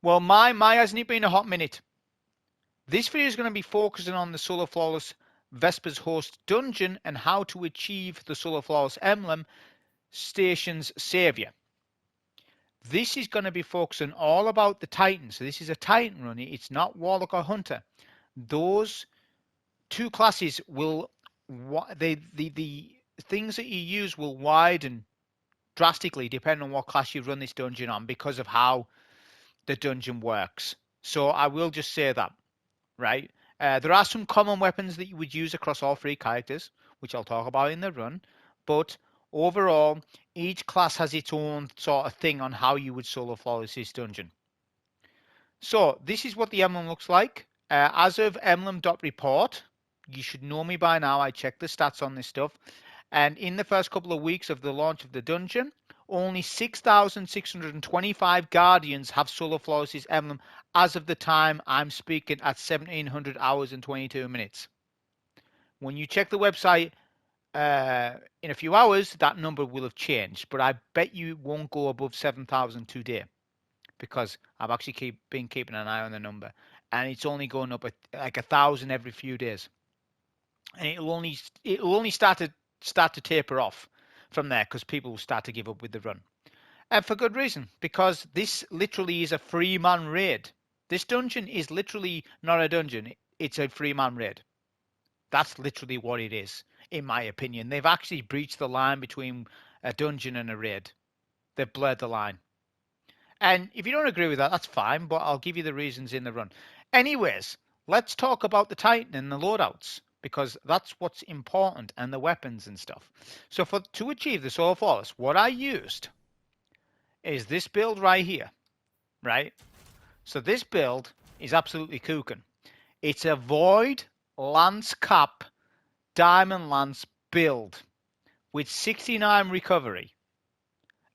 Well, my hasn't it been a hot minute? This video is going to be focusing on the Solar Flawless Vesper's Host dungeon and how to achieve the Solar Flawless Emblem Station's Saviour. This is going to be focusing all about the Titan. So this is a Titan run. It's not Warlock or Hunter. Those two classes will, the things that you use will widen drastically depending on what class you run this dungeon on because of how the dungeon works. So I will just say that, right? There are some common weapons that you would use across all three characters, which I'll talk about in the run, but overall, each class has its own sort of thing on how you would solo flawless this dungeon. So this is what the emblem looks like. As of emblem.report, you should know me by now. I check the stats on this stuff. And in the first couple of weeks of the launch of the dungeon, only 6,625 Guardians have Solar Flawless's emblem as of the time I'm speaking at 1,700 hours and 22 minutes. When you check the website in a few hours, that number will have changed, but I bet you won't go above 7,000 today because I've actually been keeping an eye on the number, and it's only going up at like 1,000 every few days, and it'll only start to taper off from there because people will start to give up with the run. And for good reason, because this literally is a free-man raid. This dungeon is literally not a dungeon, it's a free-man raid. That's literally what it is, in my opinion. They've actually breached the line between a dungeon and a raid. They've blurred the line. And if you don't agree with that, that's fine, but I'll give you the reasons in the run. Anyways, let's talk about the Titan and the loadouts, because that's what's important, and the weapons and stuff. So to achieve the Solar Flawless, what I used is this build right here, right? So this build is absolutely cooking. It's a Void Lance Cap Diamond Lance build with 69 recovery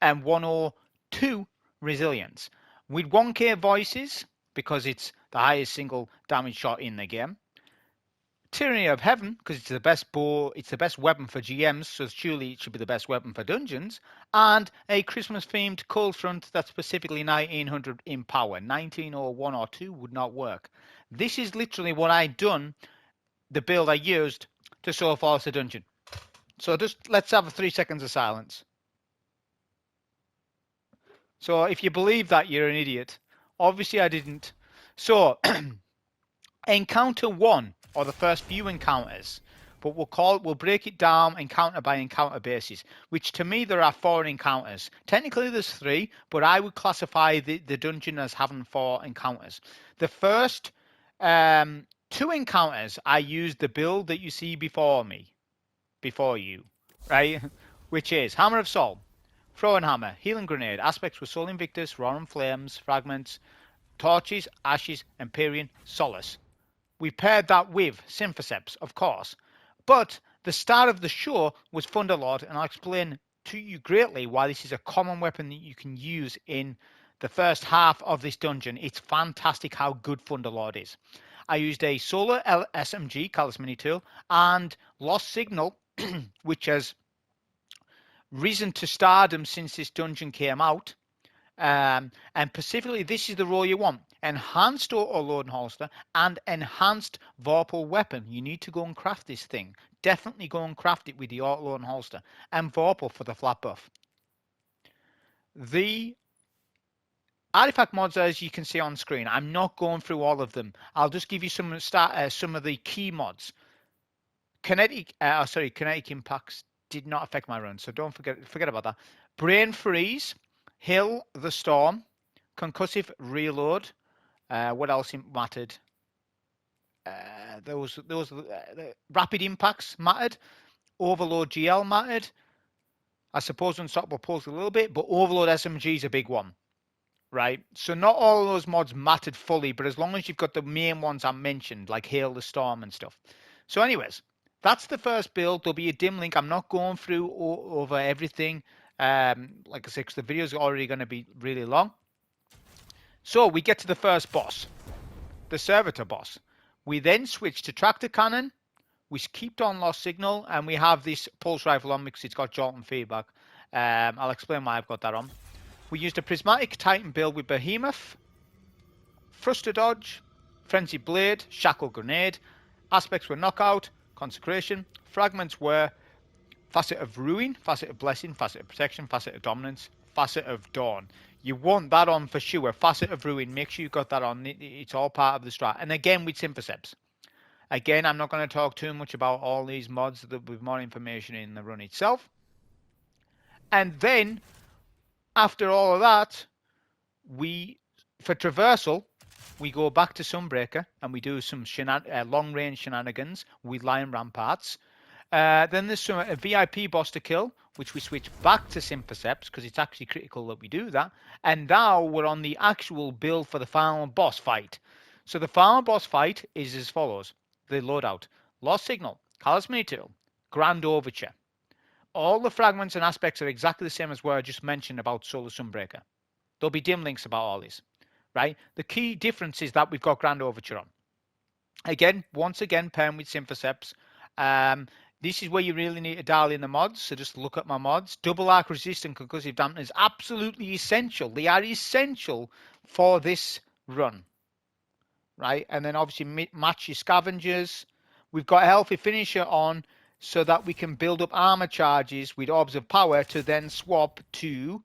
and 102 resilience with 1k voices because it's the highest single damage shot in the game. Tyranny of Heaven, because it's the best bow, it's the best weapon for GMs, so surely it should be the best weapon for dungeons. And a Christmas-themed cold front that's specifically 1900 in power. 19 or 1 or 2 would not work. This is literally what I'd done, the build I used to Solar Flawless the dungeon. So just let's have 3 seconds of silence. So if you believe that, you're an idiot. Obviously I didn't. So encounter 1, or the first few encounters, but we'll break it down encounter by encounter basis, which to me there are 4 encounters. Technically there's 3, but I would classify the dungeon as having 4 encounters. The first 2 encounters I used the build that you see before you, right? Which is Hammer of Soul, Throwing Hammer, Healing Grenade, Aspects with Soul Invictus, Roaring Flames, Fragments, Torches, Ashes, Empyrean, Solace. We paired that with Symphoceps, of course. But the start of the show was Thunderlord, and I'll explain to you greatly why this is a common weapon that you can use in the first half of this dungeon. It's fantastic how good Thunderlord is. I used a Solar SMG, Callus Mini Tool, and Lost Signal, which has risen to stardom since this dungeon came out. And specifically, this is the role you want. Enhanced Auto-Load Holster and Enhanced Vorpal Weapon. You need to go and craft this thing. Definitely go and craft it with the Auto-Load Holster. And Vorpal for the flat buff. The artifact mods, as you can see on screen, I'm not going through all of them. I'll just give you some of the key mods. Kinetic impacts did not affect my run, so don't forget about that. Brain Freeze, Hill the Storm, Concussive Reload. What else mattered? Those Rapid Impacts mattered. Overload GL mattered. I suppose Unstoppable Pulse a little bit, but Overload SMG is a big one, right? So not all of those mods mattered fully, but as long as you've got the main ones I mentioned, like Hail the Storm and stuff. So anyways, that's the first build. There'll be a dim link. I'm not going through over everything. Like I said, because the video is already going to be really long. So we get to the first boss, the Servitor Boss. We then switch to Tractor Cannon. We keep on Lost Signal, and we have this Pulse Rifle on because it's got Jolt and Feedback. I'll explain why I've got that on. We used a Prismatic Titan build with Behemoth, Thruster Dodge, Frenzy Blade, Shackle Grenade. Aspects were Knockout, Consecration. Fragments were Facet of Ruin, Facet of Blessing, Facet of Protection, Facet of Dominance, Facet of Dawn. You want that on for sure. Facet of Ruin, make sure you got that on. It's all part of the strat. And again with Synthoceps. Again, I'm not going to talk too much about all these mods. There'll be more information in the run itself. And then, after all of that, for Traversal, we go back to Sunbreaker and we do some long-range shenanigans with Lion Ramparts. Then there's a VIP boss to kill, which we switch back to Synthoceps because it's actually critical that we do that. And now we're on the actual build for the final boss fight. So the final boss fight is as follows. The loadout. Lost Signal, Callous Tool, Grand Overture. All the fragments and aspects are exactly the same as what I just mentioned about Solar Sunbreaker. There'll be dim links about all this. Right? The key difference is that we've got Grand Overture on. Again, once again, pairing with Synthoceps. This is where you really need to dial in the mods. So just look at my mods. Double arc resist and concussive dampener is absolutely essential. They are essential for this run. Right? And then obviously match your scavengers. We've got a healthy finisher on so that we can build up armor charges with orbs of power to then swap to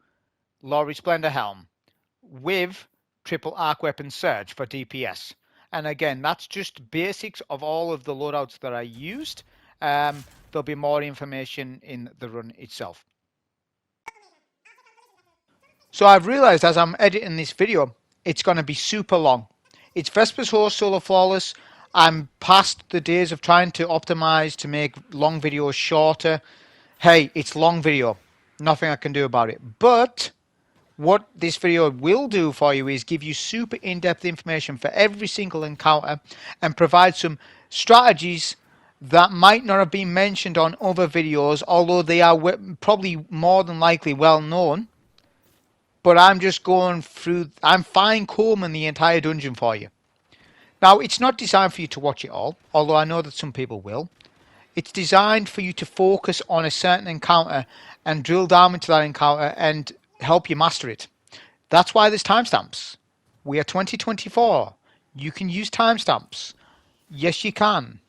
Lori Splendor Helm with triple arc weapon surge for DPS. And again, that's just basics of all of the loadouts that I used. There'll be more information in the run itself. So I've realized as I'm editing this video, it's going to be super long. It's Vesper's Host Solar Flawless. I'm past the days of trying to optimize to make long videos shorter. Hey, it's long video. Nothing I can do about it. But what this video will do for you is give you super in-depth information for every single encounter and provide some strategies that might not have been mentioned on other videos, although they are probably more than likely well known. But I'm just going through, I'm fine-combing the entire dungeon for you. Now, it's not designed for you to watch it all, although I know that some people will. It's designed for you to focus on a certain encounter and drill down into that encounter and help you master it. That's why there's timestamps. We are 2024. You can use timestamps. Yes, you can.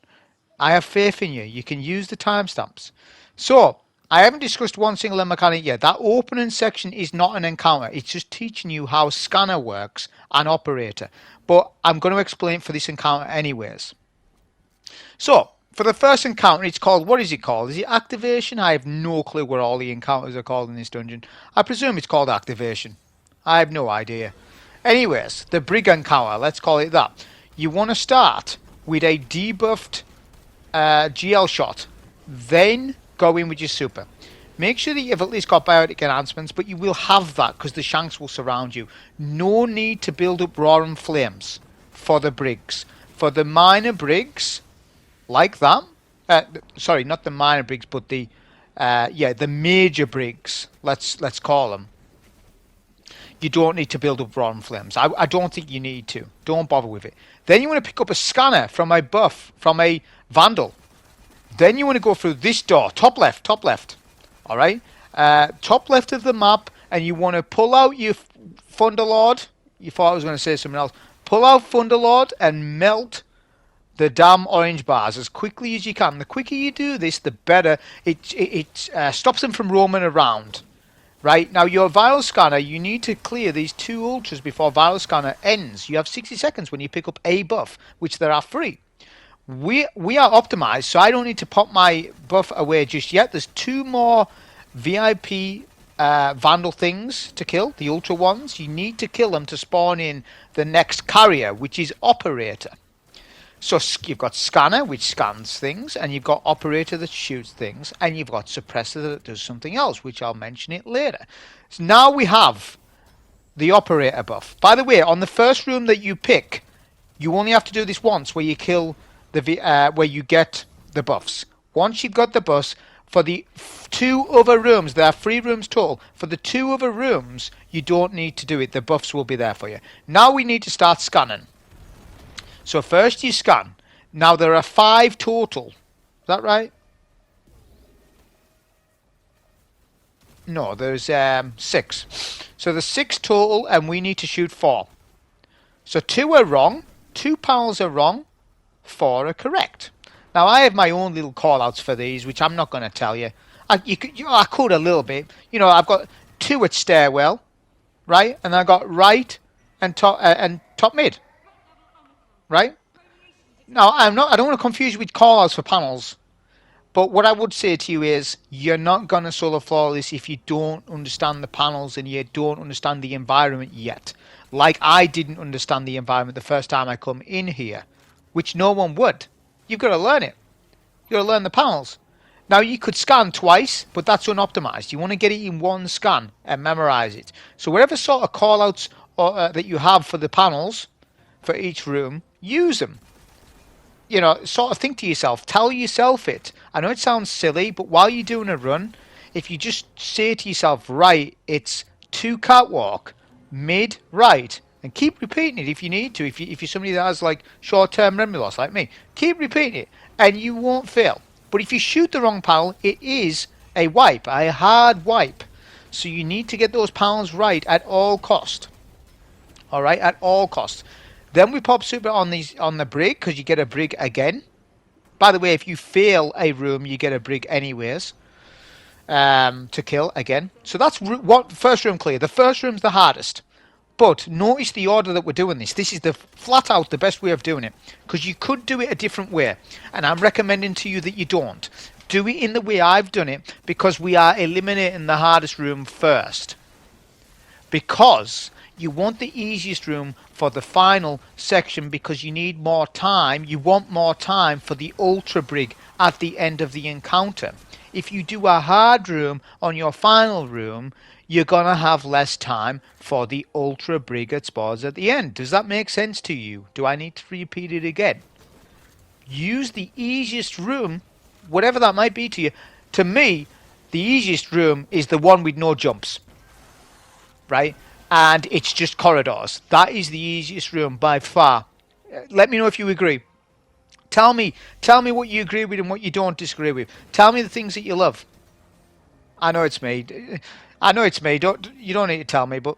I have faith in you. You can use the timestamps. So, I haven't discussed one single mechanic yet. That opening section is not an encounter. It's just teaching you how scanner works and operator. But I'm going to explain for this encounter anyways. So, for the first encounter, it's called, what is it called? Is it activation? I have no clue what all the encounters are called in this dungeon. I presume it's called activation. I have no idea. Anyways, the Brig encounter, let's call it that. You want to start with a debuffed GL shot. Then go in with your super. Make sure that you've at least got biotic enhancements, but you will have that because the shanks will surround you. No need to build up roaring flames for the brigs. For the minor brigs, like that. Sorry, not the minor brigs, but the major brigs. Let's call them. You don't need to build up roaring flames. I don't think you need to. Don't bother with it. Then you want to pick up a scanner from a buff, from a vandal. Then you want to go through this door, top left. All right, top left of the map, and you want to pull out your Thunderlord. You thought I was going to say something else. Pull out Thunderlord and melt the damn orange bars as quickly as you can. The quicker you do this, the better. It stops them from roaming around. Right, now your vial scanner, you need to clear these 2 ultras before vial scanner ends. You have 60 seconds when you pick up a buff, which there are 3. We are optimized, so I don't need to pop my buff away just yet. There's 2 more VIP vandal things to kill, the ultra ones. You need to kill them to spawn in the next carrier, which is operator. So you've got scanner, which scans things, and you've got operator that shoots things, and you've got suppressor that does something else, which I'll mention it later. So now we have the operator buff. By the way, on the first room that you pick, you only have to do this once, where you kill the where you get the buffs. Once you've got the buffs, for the 2 other rooms, there are 3 rooms total. For the 2 other rooms, you don't need to do it. The buffs will be there for you. Now we need to start scanning. So first you scan. Now there are 5 total. Is that right? No, there's 6. So there's 6 total, and we need to shoot 4. So 2 are wrong, 2 panels are wrong, 4 are correct. Now I have my own little call-outs for these, which I'm not going to tell you. I could a little bit. You know, I've got 2 at stairwell, right? And I got right and top mid, right? Now I don't want to confuse you with call-outs for panels. But what I would say to you is, you're not going to solo flawless if you don't understand the panels and you don't understand the environment yet. Like I didn't understand the environment the first time I come in here, which no one would. You've got to learn it. You've got to learn the panels. Now you could scan twice, but that's unoptimized. You want to get it in one scan and memorize it. So whatever sort of callouts that you have for the panels for each room, use them. You know, sort of think to yourself, tell yourself it. I know it sounds silly, but while you're doing a run, if you just say to yourself, right, it's 2 catwalk, mid, right, and keep repeating it if you need to. If you're somebody that has like short-term memory loss like me, keep repeating it, and you won't fail. But if you shoot the wrong panel, it is a wipe, a hard wipe. So you need to get those panels right at all cost. All right, at all costs. Then we pop super on the brig, because you get a brig again. By the way, if you fail a room, you get a brig anyways to kill again. So that's first room clear. The first room's the hardest. But notice the order that we're doing this. This is the flat out the best way of doing it, because you could do it a different way. And I'm recommending to you that you don't. Do it in the way I've done it, because we are eliminating the hardest room first. Because you want the easiest room for the final section, because you need more time. You want more time for the ultra brig at the end of the encounter. If you do a hard room on your final room, you're going to have less time for the ultra brig that spawns at the end. Does that make sense to you? Do I need to repeat it again? Use the easiest room, whatever that might be to you. To me, the easiest room is the one with no jumps, right? And it's just corridors. That is the easiest room by far. Let me know if you agree. Tell me what you agree with and what you don't disagree with. Tell me the things that you love. I know it's me. I know it's me. You don't need to tell me, but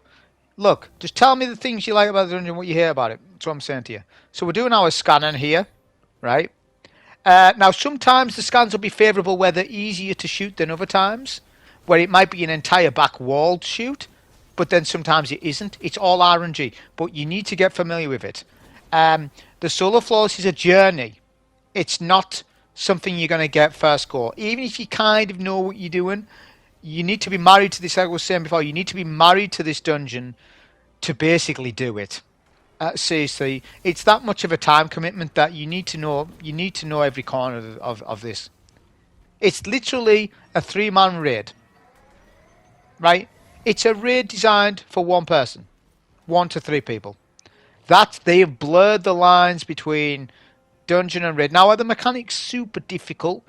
look, just tell me the things you like about the dungeon, what you hear about it. That's what I'm saying to you. So we're doing our scanning here, right? Now sometimes the scans will be favourable where they're easier to shoot than other times, where it might be an entire back wall to shoot. But then sometimes it isn't. It's all RNG. But you need to get familiar with it. The solo flawless is a journey. It's not something you're going to get first go. Even if you kind of know what you're doing, you need to be married to this. Like I was saying before, you need to be married to this dungeon to basically do it. Seriously, it's that much of a time commitment that you need to know. You need to know every corner of this. It's literally a 3-man raid, right? It's a raid designed for one person, 1 to 3 people. They've blurred the lines between dungeon and raid. Now, are the mechanics super difficult?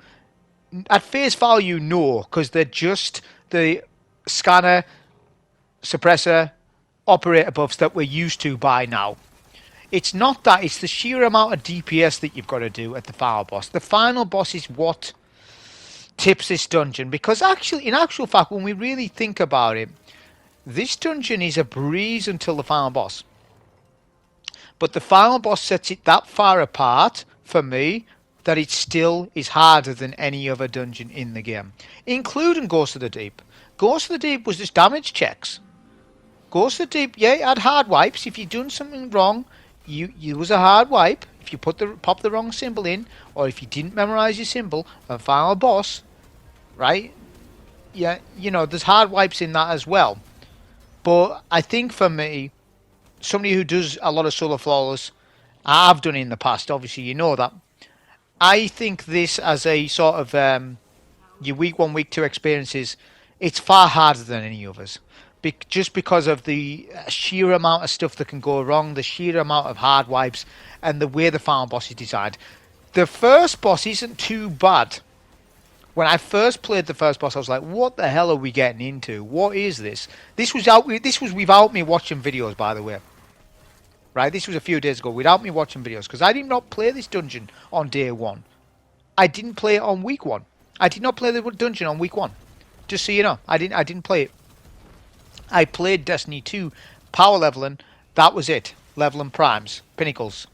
At face value, no, because they're just the scanner, suppressor, operator buffs that we're used to by now. It's not that, it's the sheer amount of DPS that you've got to do at the final boss. The final boss is what tips this dungeon, because actually, in actual fact, when we really think about it, this dungeon is a breeze until the final boss. But the final boss sets it that far apart, for me, that it still is harder than any other dungeon in the game. Including Ghost of the Deep. Ghost of the Deep was just damage checks. Ghost of the Deep, yeah, it had hard wipes. If you'd done something wrong, you was a hard wipe. If you pop the wrong symbol in, or if you didn't memorize your symbol, a final boss, right? Yeah, you know, there's hard wipes in that as well. But I think for me, somebody who does a lot of solo flawless, I've done it in the past, obviously you know that. I think this as a sort of your week 1, week 2 experiences, it's far harder than any others. Just because of the sheer amount of stuff that can go wrong, the sheer amount of hard wipes, and the way the final boss is designed. The first boss isn't too bad. When I first played the first boss, I was like, what the hell are we getting into? What is this? This was without me watching videos, by the way. Right, this was a few days ago, without me watching videos, because I did not play this dungeon on day 1. I didn't play it on week 1. I did not play the dungeon on week 1. Just so you know, I didn't play it. I played Destiny 2 power leveling. That was it. level and primes, pinnacles.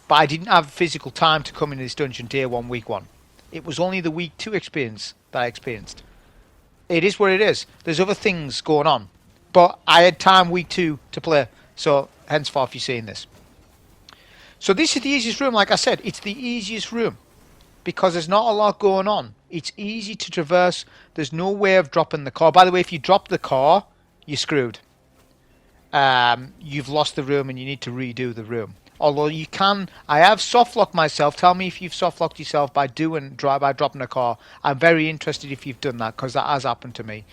But I didn't have physical time to come into this dungeon day 1, week 1. It was only the week 2 experience that I experienced. It is what it is. There's other things going on. But I had time week 2 to play. So, henceforth, you're seeing this. So this is the easiest room, like I said. It's the easiest room. Because there's not a lot going on. It's easy to traverse. There's no way of dropping the car. By the way, if you drop the car, you're screwed. You've lost the room and you need to redo the room. Although you can, I have softlocked myself. Tell me if you've softlocked yourself by dropping a car. I'm very interested if you've done that because that has happened to me.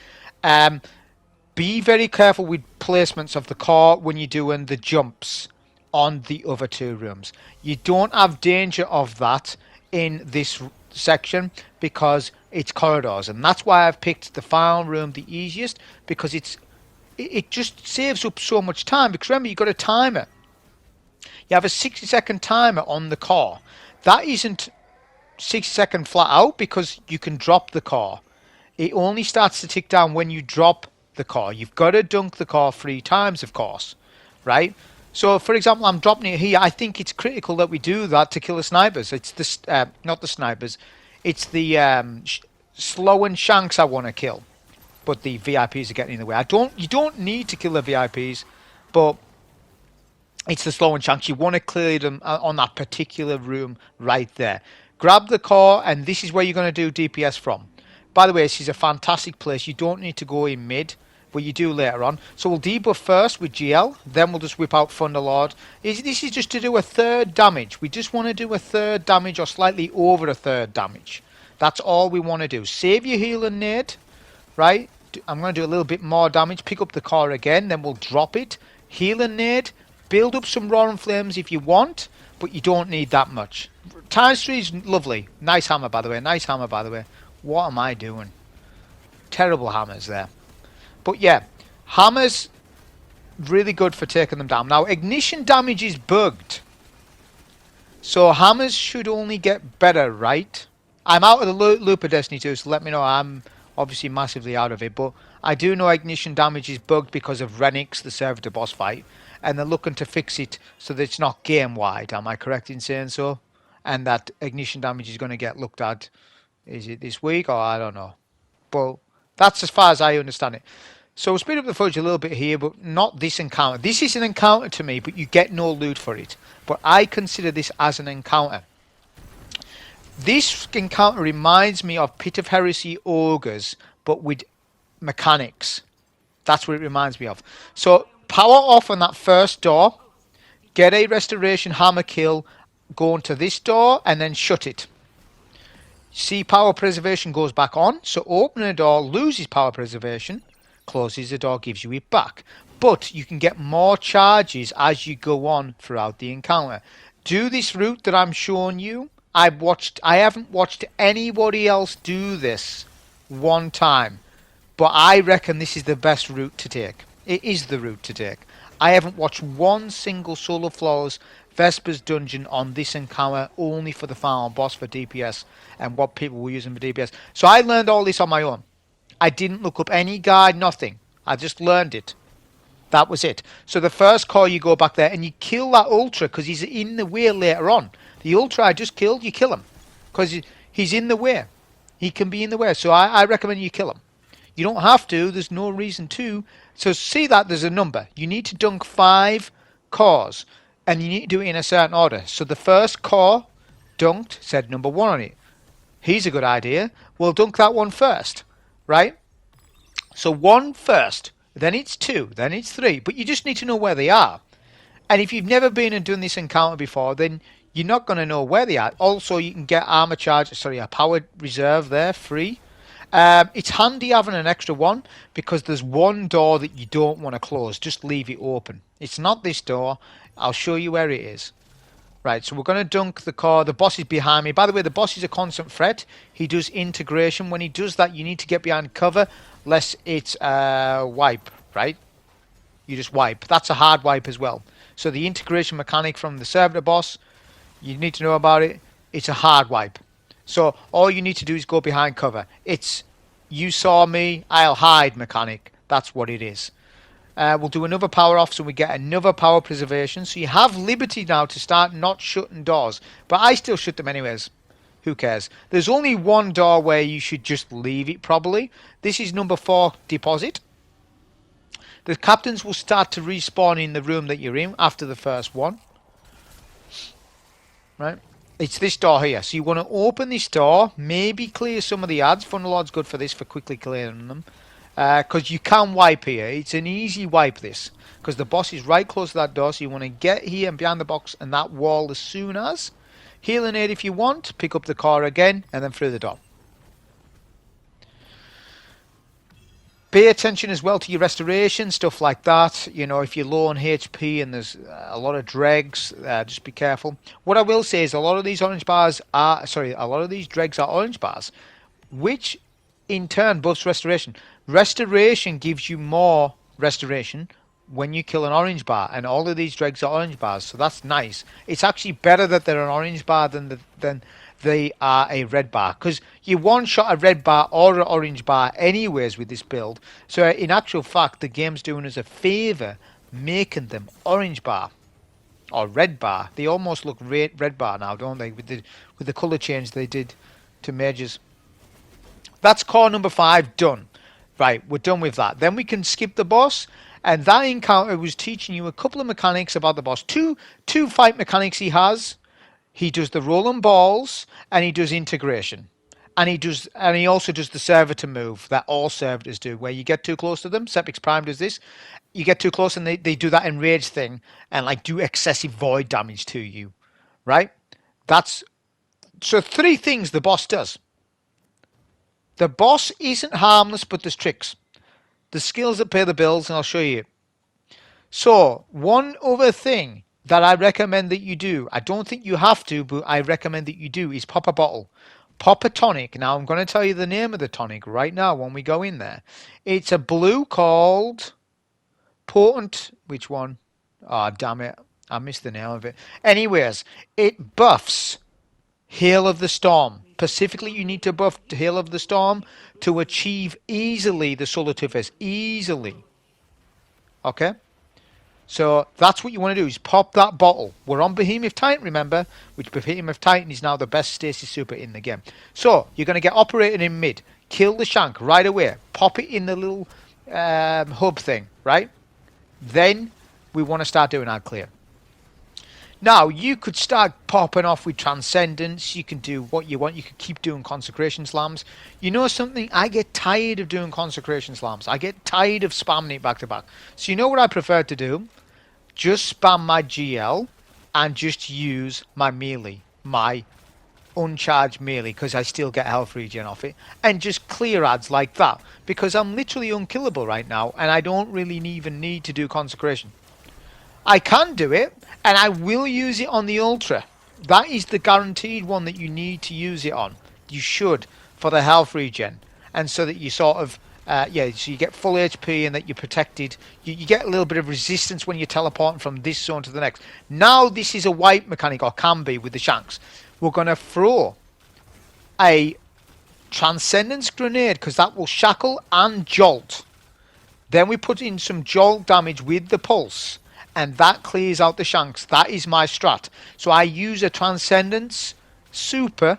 Be very careful with placements of the car when you're doing the jumps on the other 2 rooms. You don't have danger of that in this section because it's corridors, and that's why I've picked the final room the easiest, because it just saves up so much time. Because remember, you've got a timer. You have a 60-second timer on the car. That isn't 60-second flat out because you can drop the car. It only starts to tick down when you drop the car. You've got to dunk the car 3 times, of course, right? So, for example, I'm dropping it here. I think it's critical that we do that to kill the snipers. It's the not the snipers. It's the slow and shanks I want to kill, but the VIPs are getting in the way. You don't need to kill the VIPs, but it's the slow and shanks. You want to clear them on that particular room right there. Grab the car, and this is where you're going to do DPS from. By the way, this is a fantastic place. You don't need to go in mid, but you do later on. So we'll debuff first with GL, then we'll just whip out Thunderlord. This is just to do a 3rd damage. We just want to do a 3rd damage or slightly over a 3rd damage. That's all we want to do. Save your heal and nade, right? I'm going to do a little bit more damage. Pick up the car again, then we'll drop it. Heal and nade. Build up some Roaring Flames if you want, but you don't need that much. Times 3 is lovely. Nice hammer, by the way. Nice hammer, by the way. What am I doing? Terrible hammers there. But yeah, hammers, really good for taking them down. Now, ignition damage is bugged. So hammers should only get better, right? I'm out of the loop of Destiny 2, so let me know. I'm obviously massively out of it. But I do know ignition damage is bugged because of Renix, the Servitor Boss fight. And they're looking to fix it so that it's not game-wide. Am I correct in saying so? And that ignition damage is going to get looked at. Is it this week or I don't know. But that's as far as I understand it. So we'll speed up the footage a little bit here, but not this encounter. This is an encounter to me, but you get no loot for it. But I consider this as an encounter. This encounter reminds me of Pit of Heresy Ogres, but with mechanics. That's what it reminds me of. So power off on that first door, get a restoration hammer kill, go into this door, and then shut it. See, power preservation goes back on, so opening a door loses power preservation, closes the door, gives you it back. But you can get more charges as you go on throughout the encounter. Do this route that I'm showing you. I haven't watched anybody else do this one time, but I reckon this is the best route to take. It is the route to take. I haven't watched one single Solar Flowers Vesper's dungeon on this encounter, only for the final boss for DPS and what people were using for DPS. So I learned all this on my own. I didn't look up any guide, nothing. I just learned it. That was it. So the first call, you go back there and you kill that Ultra because he's in the way later on. The Ultra I just killed, you kill him because he's in the way. He can be in the way. So I recommend you kill him. You don't have to. There's no reason to. So see that there's a number. You need to dunk 5 cores. And you need to do it in a certain order. So the first core dunked said number 1 on it. Here's a good idea. We'll dunk that one first. Right? So 1 first. Then it's 2. Then it's 3. But you just need to know where they are. And if you've never been and done this encounter before, then you're not going to know where they are. Also, you can get armor charge. Sorry, a power reserve there. Free. It's handy having an extra one because there's one door that you don't want to close. Just leave it open. It's not this door. I'll show you where it is. Right, so we're going to dunk the core. The boss is behind me. By the way, the boss is a constant threat. He does integration. When he does that, you need to get behind cover, lest it's wipe, right? You just wipe. That's a hard wipe as well. So the integration mechanic from the Servitor Boss, you need to know about it. It's a hard wipe. So all you need to do is go behind cover. It's you saw me, I'll hide mechanic. That's what it is. We'll do another power off so we get another power preservation. So you have liberty now to start not shutting doors. But I still shut them anyways. Who cares? There's only one door where you should just leave it probably. This is number 4 deposit. The captains will start to respawn in the room that you're in after the first one. Right? It's this door here. So you want to open this door, maybe clear some of the ads. Funnelord's good for this, for quickly clearing them. Because you can wipe here. It's an easy wipe this. Because the boss is right close to that door. So you want to get here and behind the box and that wall as soon as. Healing aid if you want. Pick up the car again and then through the door. Pay attention as well to your restoration, stuff like that. You know, if you're low on HP and there's a lot of dregs, just be careful. What I will say is a lot of these orange bars are, a lot of these dregs are orange bars, which in turn buffs restoration. Restoration gives you more restoration when you kill an orange bar, and all of these dregs are orange bars, so that's nice. It's actually better that they're an orange bar than they are a red bar, because you one-shot a red bar or an orange bar anyways with this build. So in actual fact, the game's doing us a favour making them orange bar or red bar. They almost look red bar now, don't they, with the colour change they did to majors. That's core number 5 done. Right, we're done with that. Then we can skip the boss. And that encounter was teaching you a couple of mechanics about the boss. Two fight mechanics he has. He does the rolling balls and he does integration. And he also does the servitor move that all servitors do, where you get too close to them. Sepix Prime does this. You get too close and they do that enrage thing and like do excessive void damage to you. Right? So 3 things the boss does. The boss isn't harmless, but there's tricks. The skills that pay the bills, and I'll show you. So, one other thing that I recommend that you do, I don't think you have to, but I recommend that you do, is pop a bottle. Pop a tonic. Now, I'm going to tell you the name of the tonic right now when we go in there. It's a blue called Potent. Which one? Oh, damn it. I missed the name of it. Anyways, it buffs Hail of the Storm. Specifically, you need to buff Hail of the Storm to achieve easily the Solar Toothface. Easily. Okay? So that's what you want to do, is pop that bottle. We're on Behemoth Titan, remember, which Behemoth Titan is now the best stasis super in the game. So, you're going to get operated in mid. Kill the shank right away. Pop it in the little hub thing, right? Then, we want to start doing ad clear. Now, you could start popping off with Transcendence. You can do what you want. You could keep doing Consecration Slams. You know something? I get tired of doing Consecration Slams. I get tired of spamming it back to back. So you know what I prefer to do? Just spam my GL and just use my melee. My uncharged melee, because I still get health regen off it. And just clear ads like that. Because I'm literally unkillable right now. And I don't really even need to do Consecration. I can do it, and I will use it on the Ultra. That is the guaranteed one that you need to use it on. You should, for the health regen. And so that you sort of, so you get full HP and that you're protected. You get a little bit of resistance when you're teleporting from this zone to the next. Now this is a wipe mechanic, or can be, with the shanks. We're going to throw a Transcendence Grenade, because that will shackle and jolt. Then we put in some jolt damage with the pulse. And that clears out the shanks. That is my strat. So I use a Transcendence Super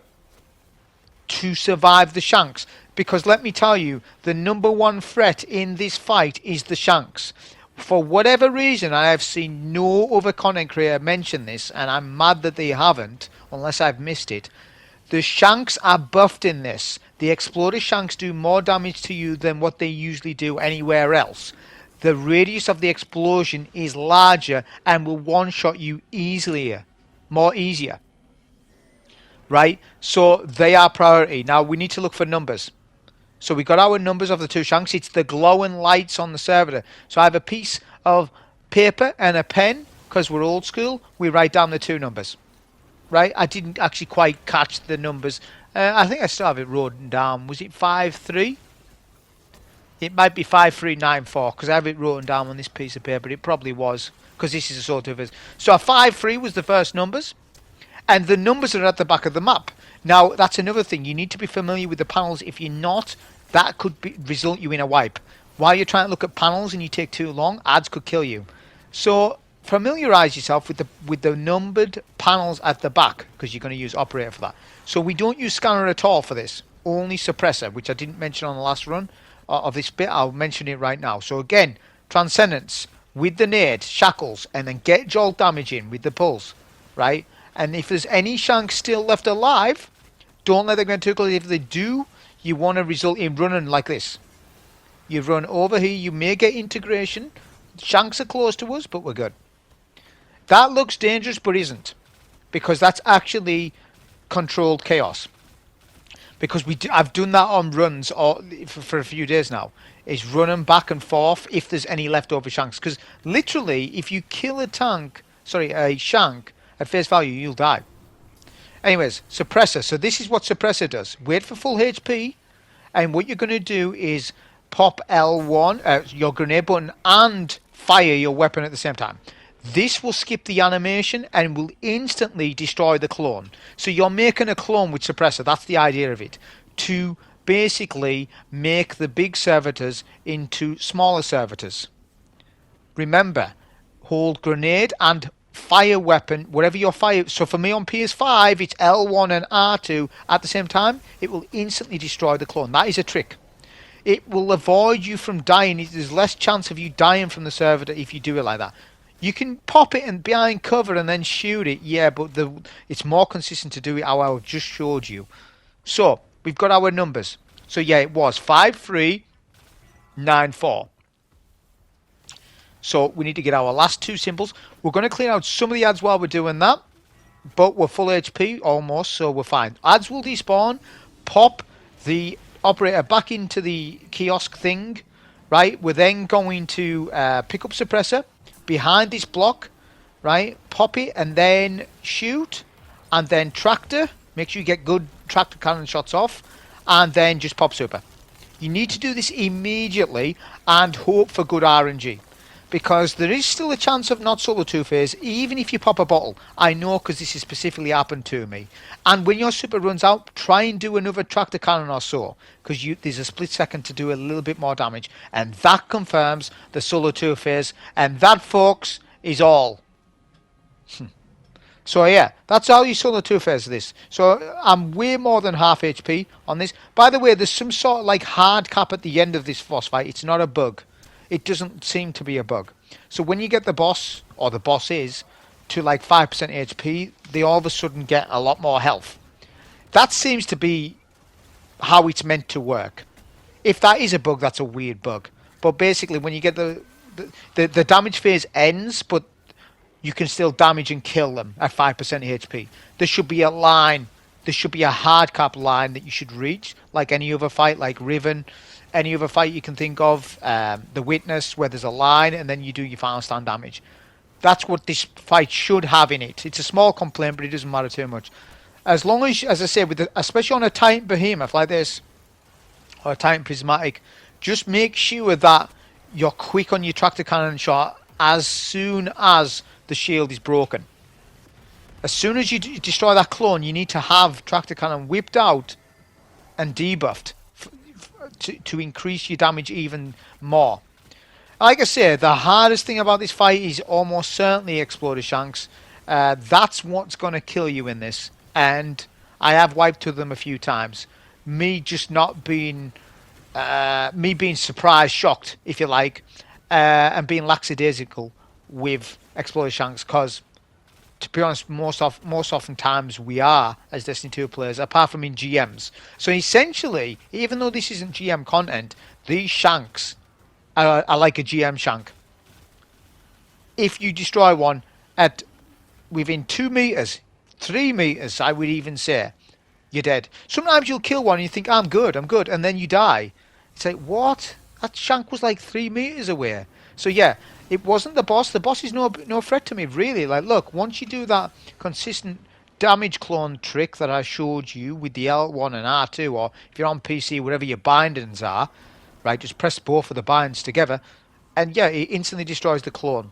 to survive the shanks. Because let me tell you, the number 1 threat in this fight is the shanks. For whatever reason, I have seen no other content creator mention this, and I'm mad that they haven't, unless I've missed it. The shanks are buffed in this. The Exploder shanks do more damage to you than what they usually do anywhere else. The radius of the explosion is larger and will one-shot you easier. More easier. Right? So they are priority. Now we need to look for numbers. So we got our numbers of the 2 shanks. It's the glowing lights on the servitor. So I have a piece of paper and a pen, because we're old school. We write down the 2 numbers. Right? I didn't actually quite catch the numbers. I think I still have it written down. Was it 5-3? It might be 5394, because I have it written down on this piece of paper. It probably was, because this is a sort of... So 5-3 was the first numbers, and the numbers are at the back of the map. Now, that's another thing. You need to be familiar with the panels. If you're not, that could result you in a wipe. while you're trying to look at panels and you take too long, ads could kill you. So familiarize yourself with the numbered panels at the back, because you're going to use operator for that. So we don't use scanner at all for this, only suppressor, which I didn't mention on the last run of this bit. I'll mention it right now. So again, Transcendence with the nade, shackles, and then get jolt damage in with the pulse, right? And if there's any shanks still left alive, don't let them get too close. If they do, you want to result in running like this. You run over here, you may get integration. Shanks are close to us, but we're good. That looks dangerous, but isn't, because that's actually controlled chaos. Because I've done that on runs for a few days now. Is running back and forth if there's any leftover shanks. Because literally, if you kill a shank at face value, you'll die. Anyways, suppressor. So this is what suppressor does. Wait for full HP, and what you're going to do is pop L1, your grenade button, and fire your weapon at the same time. This will skip the animation and will instantly destroy the clone. So you're making a clone with suppressor. That's the idea of it. To basically make the big servitors into smaller servitors. Remember, hold grenade and fire weapon, whatever your fire. So for me on PS5, it's L1 and R2 at the same time. It will instantly destroy the clone. That is a trick. It will avoid you from dying. There's less chance of you dying from the servitor if you do it like that. You can pop it and behind cover and then shoot it, yeah, but it's more consistent to do it how I just showed you. So we've got our numbers. So yeah, it was 5394. So we need to get our last two symbols. We're going to clean out some of the ads while we're doing that, but we're full HP almost, so we're fine. Ads will despawn. Pop the operator back into the kiosk thing, right? We're then going to pick up suppressor behind this block, right? Pop it and then shoot, and then tractor. Make sure you get good tractor cannon shots off, and then just pop super. You need to do this immediately and hope for good RNG, because there is still a chance of not solo two-phase even if you pop a bottle. I know, because this has specifically happened to me. And when your super runs out, try and do another tractor cannon or so, because there's a split second to do a little bit more damage, and that confirms the solo two-phase. And that, folks, is all. So yeah, that's how you solo two-phase this. So I'm way more than half HP on this. By the way, there's some sort of like hard cap at the end of this boss fight. It's not a bug. It doesn't seem to be a bug. So when you get the boss, or the bosses, to like 5% HP, they all of a sudden get a lot more health. That seems to be how it's meant to work. If that is a bug, that's a weird bug. But basically, when you get the damage phase ends, but you can still damage and kill them at 5% HP. There should be a line. There should be a hard cap line that you should reach, like any other fight, like Riven. Any other fight you can think of, the Witness, where there's a line and then you do your final stand damage. That's what this fight should have in it. It's a small complaint, but it doesn't matter too much. As long as I say, especially on a Titan Behemoth like this, or a Titan Prismatic, just make sure that you're quick on your tractor cannon shot as soon as the shield is broken. As soon as you destroy that clone, you need to have tractor cannon whipped out and debuffed to increase your damage even more. Like I say, the hardest thing about this fight is almost certainly Exploder Shanks. That's what's going to kill you in this. And I have wiped to them a few times. Me just not being... me being surprised, shocked, if you like, and being lackadaisical with Exploder Shanks, because, to be honest, most often times we are, as Destiny 2 players, apart from in GMs. So essentially, even though this isn't GM content, these Shanks are like a GM Shank. If you destroy one at within 2 meters, 3 meters, I would even say, you're dead. Sometimes you'll kill one and you think, I'm good, and then you die. It's like, what? That Shank was like 3 meters away. So yeah, it wasn't the boss. The boss is no threat to me, really. Like, look, once you do that consistent damage clone trick that I showed you with the L1 and R2, or if you're on PC, whatever your bindings are, right, just press both of the binds together, and yeah, it instantly destroys the clone.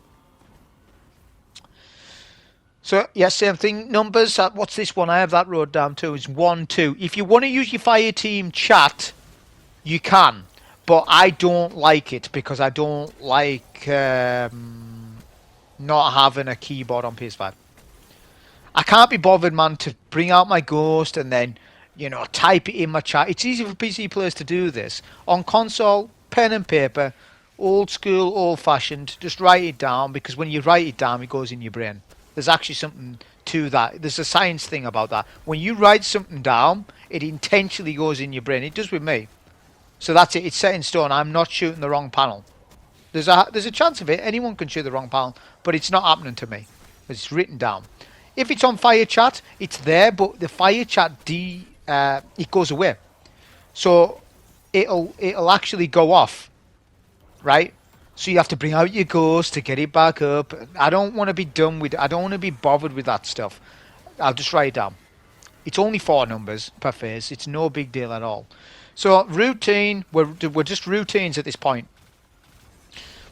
So yeah, same thing. Numbers. What's this one? I have that wrote down too. It's 1, 2. If you want to use your fire team chat, you can. but I don't like it because I don't like not having a keyboard on PS5. I can't be bothered, man, to bring out my Ghost and then, type it in my chat. It's easy for PC players to do this. On console, pen and paper, old school, old fashioned, just write it down, because when you write it down, it goes in your brain. There's actually something to that. There's a science thing about that. When you write something down, it intentionally goes in your brain. It does with me. So that's it. It's set in stone. I'm not shooting the wrong panel. There's a chance of it. Anyone can shoot the wrong panel, but it's not happening to me. It's written down. If it's on fire chat, it's there, but the fire chat it goes away. So it'll actually go off, right? So you have to bring out your Ghost to get it back up. I don't want to be done with. I don't want to be bothered with that stuff. I'll just write it down. It's only 4 numbers per phase. It's no big deal at all. So routine. We're just routines at this point.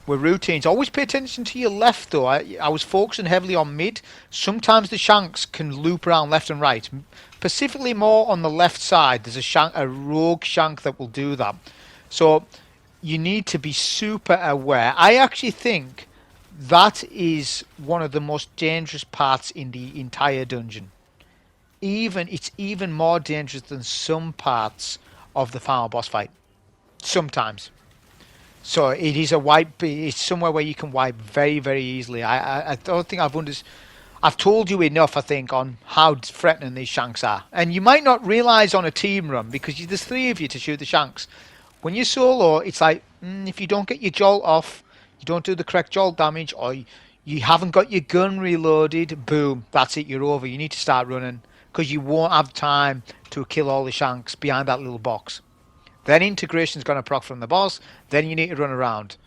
We're routines. Always pay attention to your left, though. I was focusing heavily on mid. Sometimes the shanks can loop around left and right. Specifically more on the left side. There's a rogue shank that will do that. So you need to be super aware. I actually think that is one of the most dangerous parts in the entire dungeon. It's even more dangerous than some parts of the final boss fight. Sometimes. So it is a wipe. It's somewhere where you can wipe very, very easily. I don't think I've told you enough, I think, on how threatening these shanks are. And you might not realise on a team run, because there's 3 of you to shoot the shanks. When you're solo, it's like, if you don't get your jolt off, you don't do the correct jolt damage, or you haven't got your gun reloaded, boom, that's it, you're over. You need to start running, because you won't have time to kill all the shanks behind that little box. Then integration's going to proc from the boss. Then you need to run around.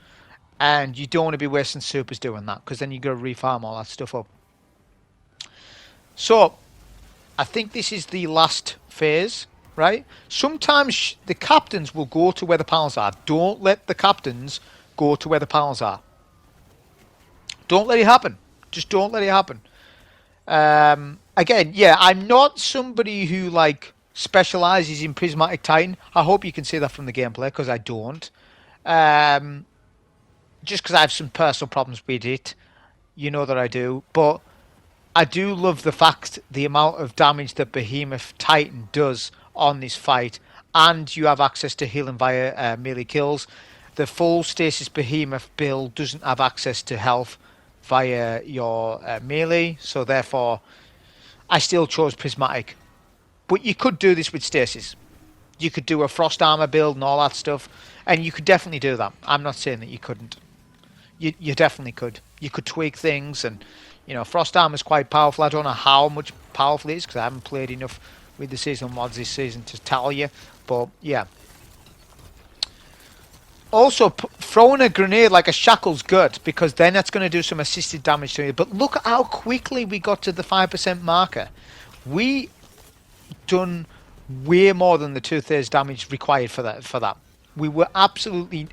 And you don't want to be wasting supers doing that, because then you've got to refarm all that stuff up. So, I think this is the last phase, right? Sometimes the captains will go to where the panels are. Don't let the captains go to where the panels are. Don't let it happen. Just don't let it happen. Again, yeah, I'm not somebody who, specializes in Prismatic Titan. I hope you can see that from the gameplay, because I don't. Just because I have some personal problems with it. You know that I do. But I do love the amount of damage that Behemoth Titan does on this fight. And you have access to healing via melee kills. The full Stasis Behemoth build doesn't have access to health via your melee. So therefore, I still chose Prismatic. But you could do this with Stasis. You could do a Frost Armor build and all that stuff. And you could definitely do that. I'm not saying that you couldn't. You definitely could. You could tweak things. And, Frost Armor is quite powerful. I don't know how much powerful it is, because I haven't played enough with the seasonal mods this season to tell you. But, yeah. Also, throwing a grenade like a shackle's good, because then that's going to do some assisted damage to you. But look at how quickly we got to the 5% marker. We done way more than the 2/3 damage required for that. We were absolutely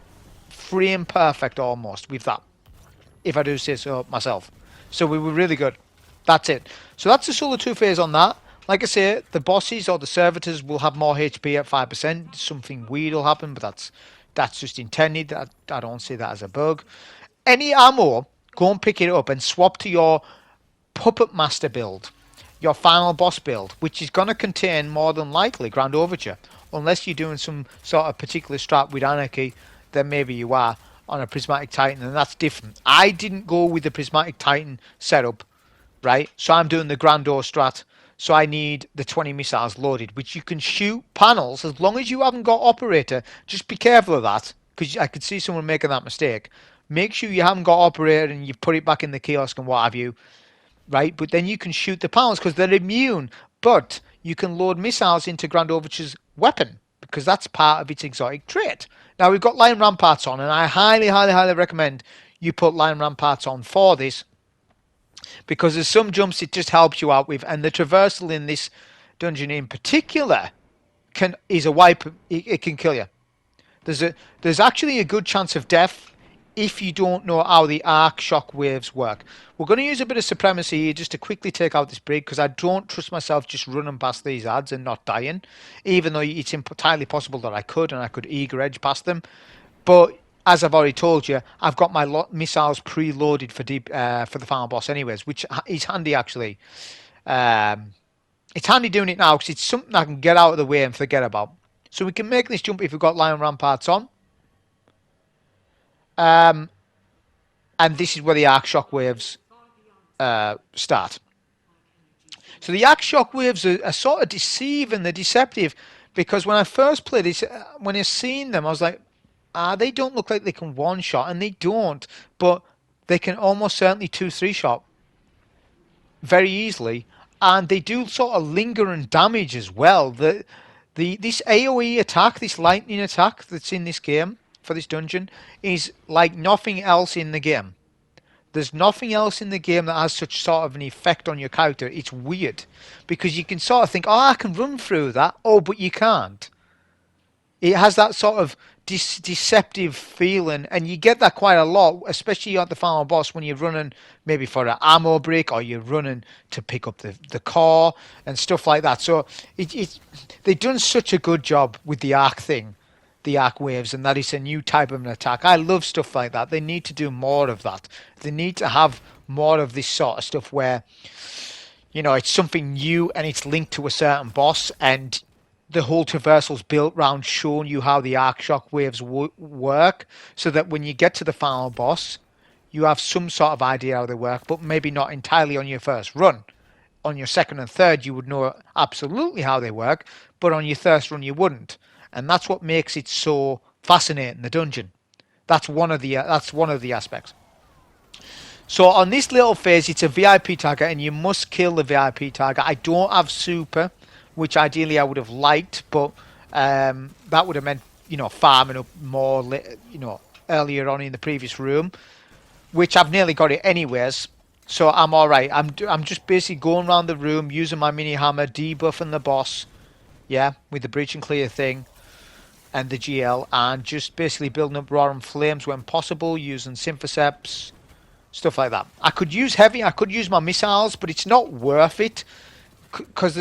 frame perfect almost with that, if I do say so myself. So we were really good. That's it. So that's the solo 2 phase on that. Like I say, the bosses or the servitors will have more HP at 5%. Something weird will happen, but that's just intended. I don't see that as a bug. Any ammo, go and pick it up and swap to your Puppet Master build. Your final boss build, which is going to contain more than likely Grand Overture. Unless you're doing some sort of particular strat with Anarchy, then maybe you are on a Prismatic Titan, and that's different. I didn't go with the Prismatic Titan setup, right? So I'm doing the Grand O strat, so I need the 20 missiles loaded, which you can shoot panels as long as you haven't got Operator. Just be careful of that, because I could see someone making that mistake. Make sure you haven't got Operator and you've put it back in the kiosk and what have you. Right, but then you can shoot the panels because they're immune. But you can load missiles into Grand Overture's weapon, because that's part of its exotic trait. Now we've got Lion Ramparts on, and I highly, highly, highly recommend you put Lion Ramparts on for this, because there's some jumps it just helps you out with, and the traversal in this dungeon in particular is a wipe. It can kill you. There's actually a good chance of death if you don't know how the arc shock waves work. We're going to use a bit of supremacy here just to quickly take out this brig, because I don't trust myself just running past these ads and not dying, even though it's entirely possible that I could, and I could eager edge past them. But as I've already told you, I've got my missiles preloaded for the final boss anyways, which is handy actually. It's handy doing it now because it's something I can get out of the way and forget about. So we can make this jump if we've got Lion Ramparts on. And this is where the arc shock waves start. So the arc shock waves are sort of deceiving, they're deceptive, because when I first played this, when I seen them, I was like, they don't look like they can one-shot, and they don't, but they can almost certainly 2-3 shot very easily, and they do sort of linger and damage as well. This AoE attack, this lightning attack that's in this game for this dungeon, is like nothing else in the game. There's nothing else in the game that has such sort of an effect on your character. It's weird, because you can sort of think, I can run through that. Oh, but you can't. It has that sort of deceptive feeling, and you get that quite a lot, especially at the final boss when you're running maybe for an ammo break, or you're running to pick up the core and stuff like that. So they've done such a good job with the arc thing, the arc waves, and that is a new type of an attack. I love stuff like that. They need to do more of that. They need to have more of this sort of stuff where, you know, it's something new and it's linked to a certain boss, and the whole traversal's built around showing you how the arc shock waves work, so that when you get to the final boss, you have some sort of idea how they work, but maybe not entirely on your first run. On your second and third, you would know absolutely how they work, but on your first run, you wouldn't. And that's what makes it so fascinating, the dungeon. That's one of the aspects. So on this little phase, it's a VIP target, and you must kill the VIP target. I don't have super, which ideally I would have liked, but that would have meant, you know, farming up more, you know, earlier on in the previous room, which I've nearly got it anyways. So I'm all right. I'm just basically going around the room using my mini hammer, debuffing the boss, yeah, with the breach and clear thing and the GL, and just basically building up roaring flames when possible, using synthoceps, stuff like that. I could use heavy, I could use my missiles, but it's not worth it, because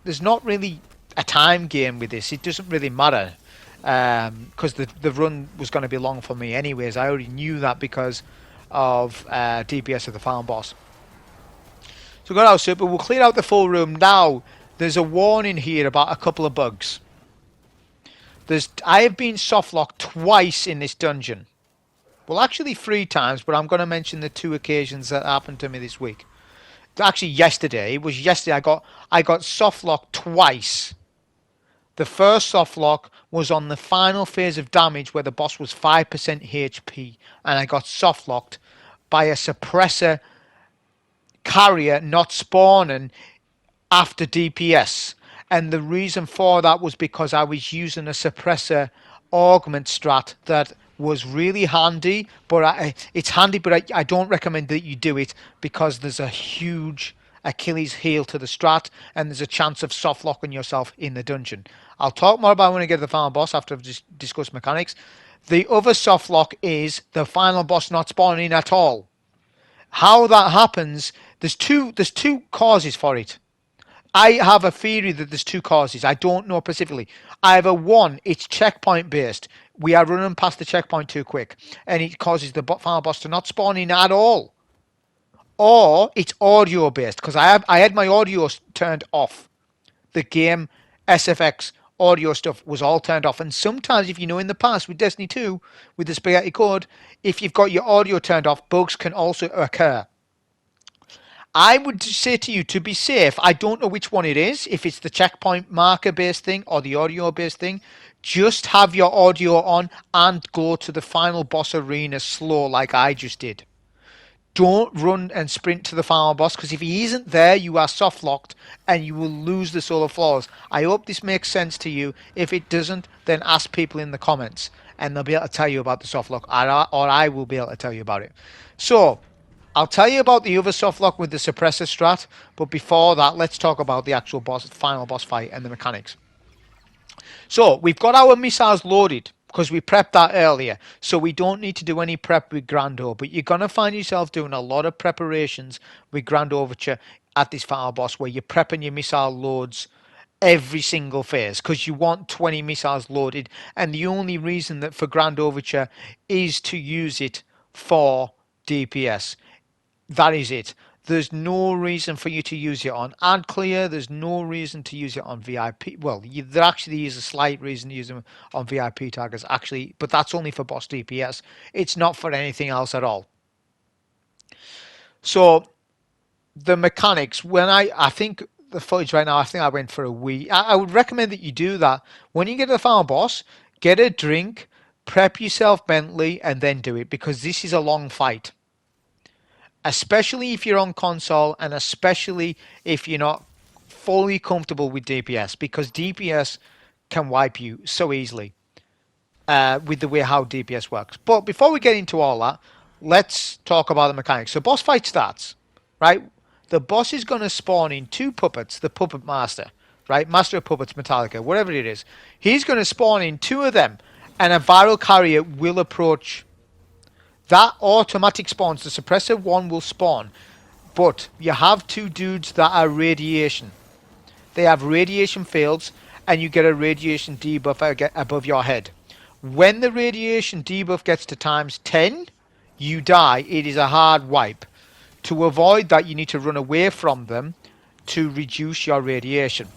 there's not really a time game with this. It doesn't really matter, because the run was going to be long for me anyways. I already knew that because of DPS of the final boss. So got our super. We'll clear out the full room now. There's a warning here about a couple of bugs. I have been softlocked twice in this dungeon. Well, actually 3 times, but I'm going to mention the 2 occasions that happened to me this week. Actually, yesterday. It was yesterday. I got softlocked twice. The first softlock was on the final phase of damage where the boss was 5% HP, and I got softlocked by a suppressor carrier not spawning after DPS. And the reason for that was because I was using a suppressor augment strat that was really handy, but it's handy, but I don't recommend that you do it, because there's a huge Achilles heel to the strat, and there's a chance of soft locking yourself in the dungeon. I'll talk more about when I get to the final boss after I've just discussed mechanics. The other soft lock is the final boss not spawning at all. How that happens, there's two causes for it. I have a theory that there's 2 causes. I don't know specifically. Either one, it's checkpoint based. We are running past the checkpoint too quick, and it causes the final boss to not spawn in at all. Or it's audio based, because I had my audio turned off. The game SFX audio stuff was all turned off, and sometimes, if you know, in the past with Destiny 2, with the spaghetti code, if you've got your audio turned off, bugs can also occur. I would say to you, to be safe, I don't know which one it is, if it's the checkpoint marker based thing or the audio based thing, just have your audio on and go to the final boss arena slow like I just did. Don't run and sprint to the final boss, because if he isn't there, you are soft locked and you will lose the solar floors. I hope this makes sense to you. If it doesn't, then ask people in the comments and they'll be able to tell you about the soft lock, or I will be able to tell you about it. So I'll tell you about the other softlock with the suppressor strat, but before that, let's talk about the actual final boss fight and the mechanics. So we've got our missiles loaded. because we prepped that earlier. So we don't need to do any prep with Grando, but you're going to find yourself doing a lot of preparations with Grand Overture at this Final Boss where you're prepping your missile loads every single phase because you want 20 missiles loaded, and the only reason that for Grand Overture is to use it for DPS. That is it. There's no reason for you to use it on ad clear. There's no reason to use it on VIP. Well, there actually is a slight reason to use them on VIP targets, actually, but that's only for boss DPS. It's not for anything else at all. So the mechanics, when I think the footage right now, I think I went for a wee. I would recommend that you do that. When you get to the final boss, get a drink, prep yourself mentally, and then do it, because this is a long fight. Especially if you're on console, and especially if you're not fully comfortable with DPS, because DPS can wipe you so easily with the way how DPS works. But before we get into all that, let's talk about the mechanics. So boss fight starts, right? The boss is going to spawn in 2 puppets, the puppet master, right? Master of Puppets, Metallica, whatever it is. He's going to spawn in 2 of them, and a viral carrier will approach. That automatic spawns. The suppressor 1 will spawn. But you have 2 dudes that are radiation. They have radiation fields, and you get a radiation debuff above your head. When the radiation debuff gets to times 10, you die. It is a hard wipe. To avoid that, you need to run away from them to reduce your radiation.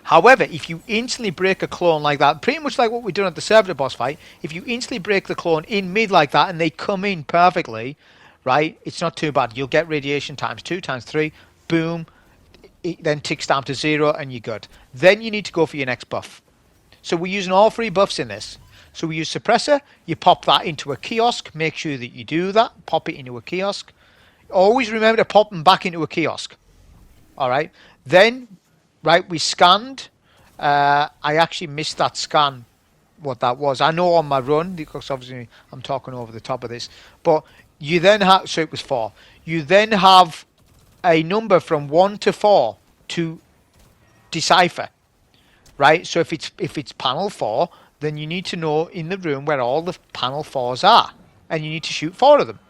However, if you instantly break a clone like that, pretty much like what we're doing at the Servitor Boss fight, if you instantly break the clone in mid like that and they come in perfectly, right, it's not too bad. You'll get radiation times 2, times 3, boom, it then ticks down to 0 and you're good. Then you need to go for your next buff. So we're using all 3 buffs in this. So we use Suppressor, you pop that into a kiosk, make sure that you do that, pop it into a kiosk. Always remember to pop them back into a kiosk. Alright, then, right, we scanned. I actually missed that scan, what that was. I know on my run, because obviously I'm talking over the top of this. But you then have, so it was 4. You then have a number from 1 to 4 to decipher. Right, so if it's panel 4, then you need to know in the room where all the panel 4s are. And you need to shoot 4 of them.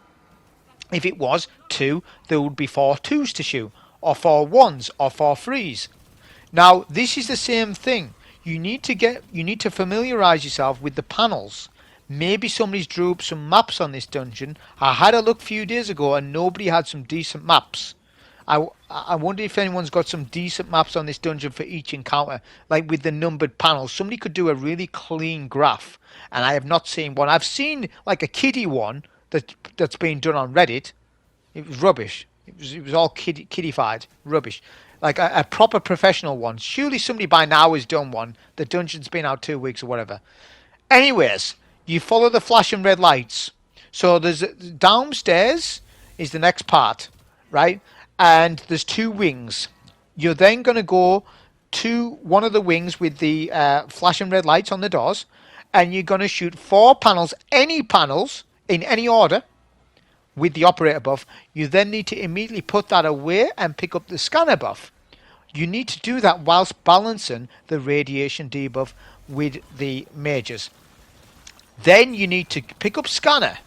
If it was 2, there would be 4 2s to shoot, or 4 1s, or 4 3s. Now, this is the same thing. You need to familiarize yourself with the panels. Maybe somebody's drew up some maps on this dungeon. I had a look a few days ago and nobody had some decent maps. I wonder if anyone's got some decent maps on this dungeon for each encounter, like with the numbered panels. Somebody could do a really clean graph, and I have not seen one. I've seen like a kiddie one that's been done on Reddit. It was rubbish. It was all kiddified rubbish. Like a proper professional one. Surely somebody by now has done one. The dungeon's been out 2 weeks or whatever. Anyways, you follow the flashing red lights. So there's downstairs is the next part, right? And there's 2 wings. You're then going to go to one of the wings with the flashing red lights on the doors, and you're going to shoot 4 panels, any panels, in any order, with the operator buff. You then need to immediately put that away and pick up the scanner buff. You need to do that whilst balancing the radiation debuff with the mages. Then you need to pick up scanner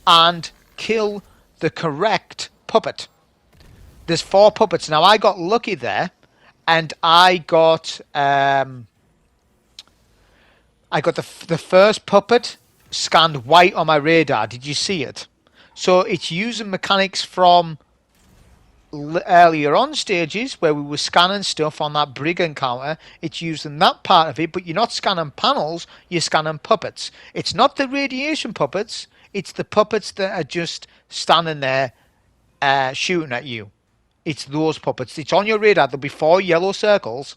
and kill the correct puppet. There's 4 puppets. Now I got lucky there, and I got the first puppet scanned white on my radar. Did you see it? So it's using mechanics from earlier on stages where we were scanning stuff on that brig encounter. It's using that part of it, but you're not scanning panels, you're scanning puppets. It's not the radiation puppets, it's the puppets that are just standing there shooting at you. It's those puppets. It's on your radar. There'll be 4 yellow circles.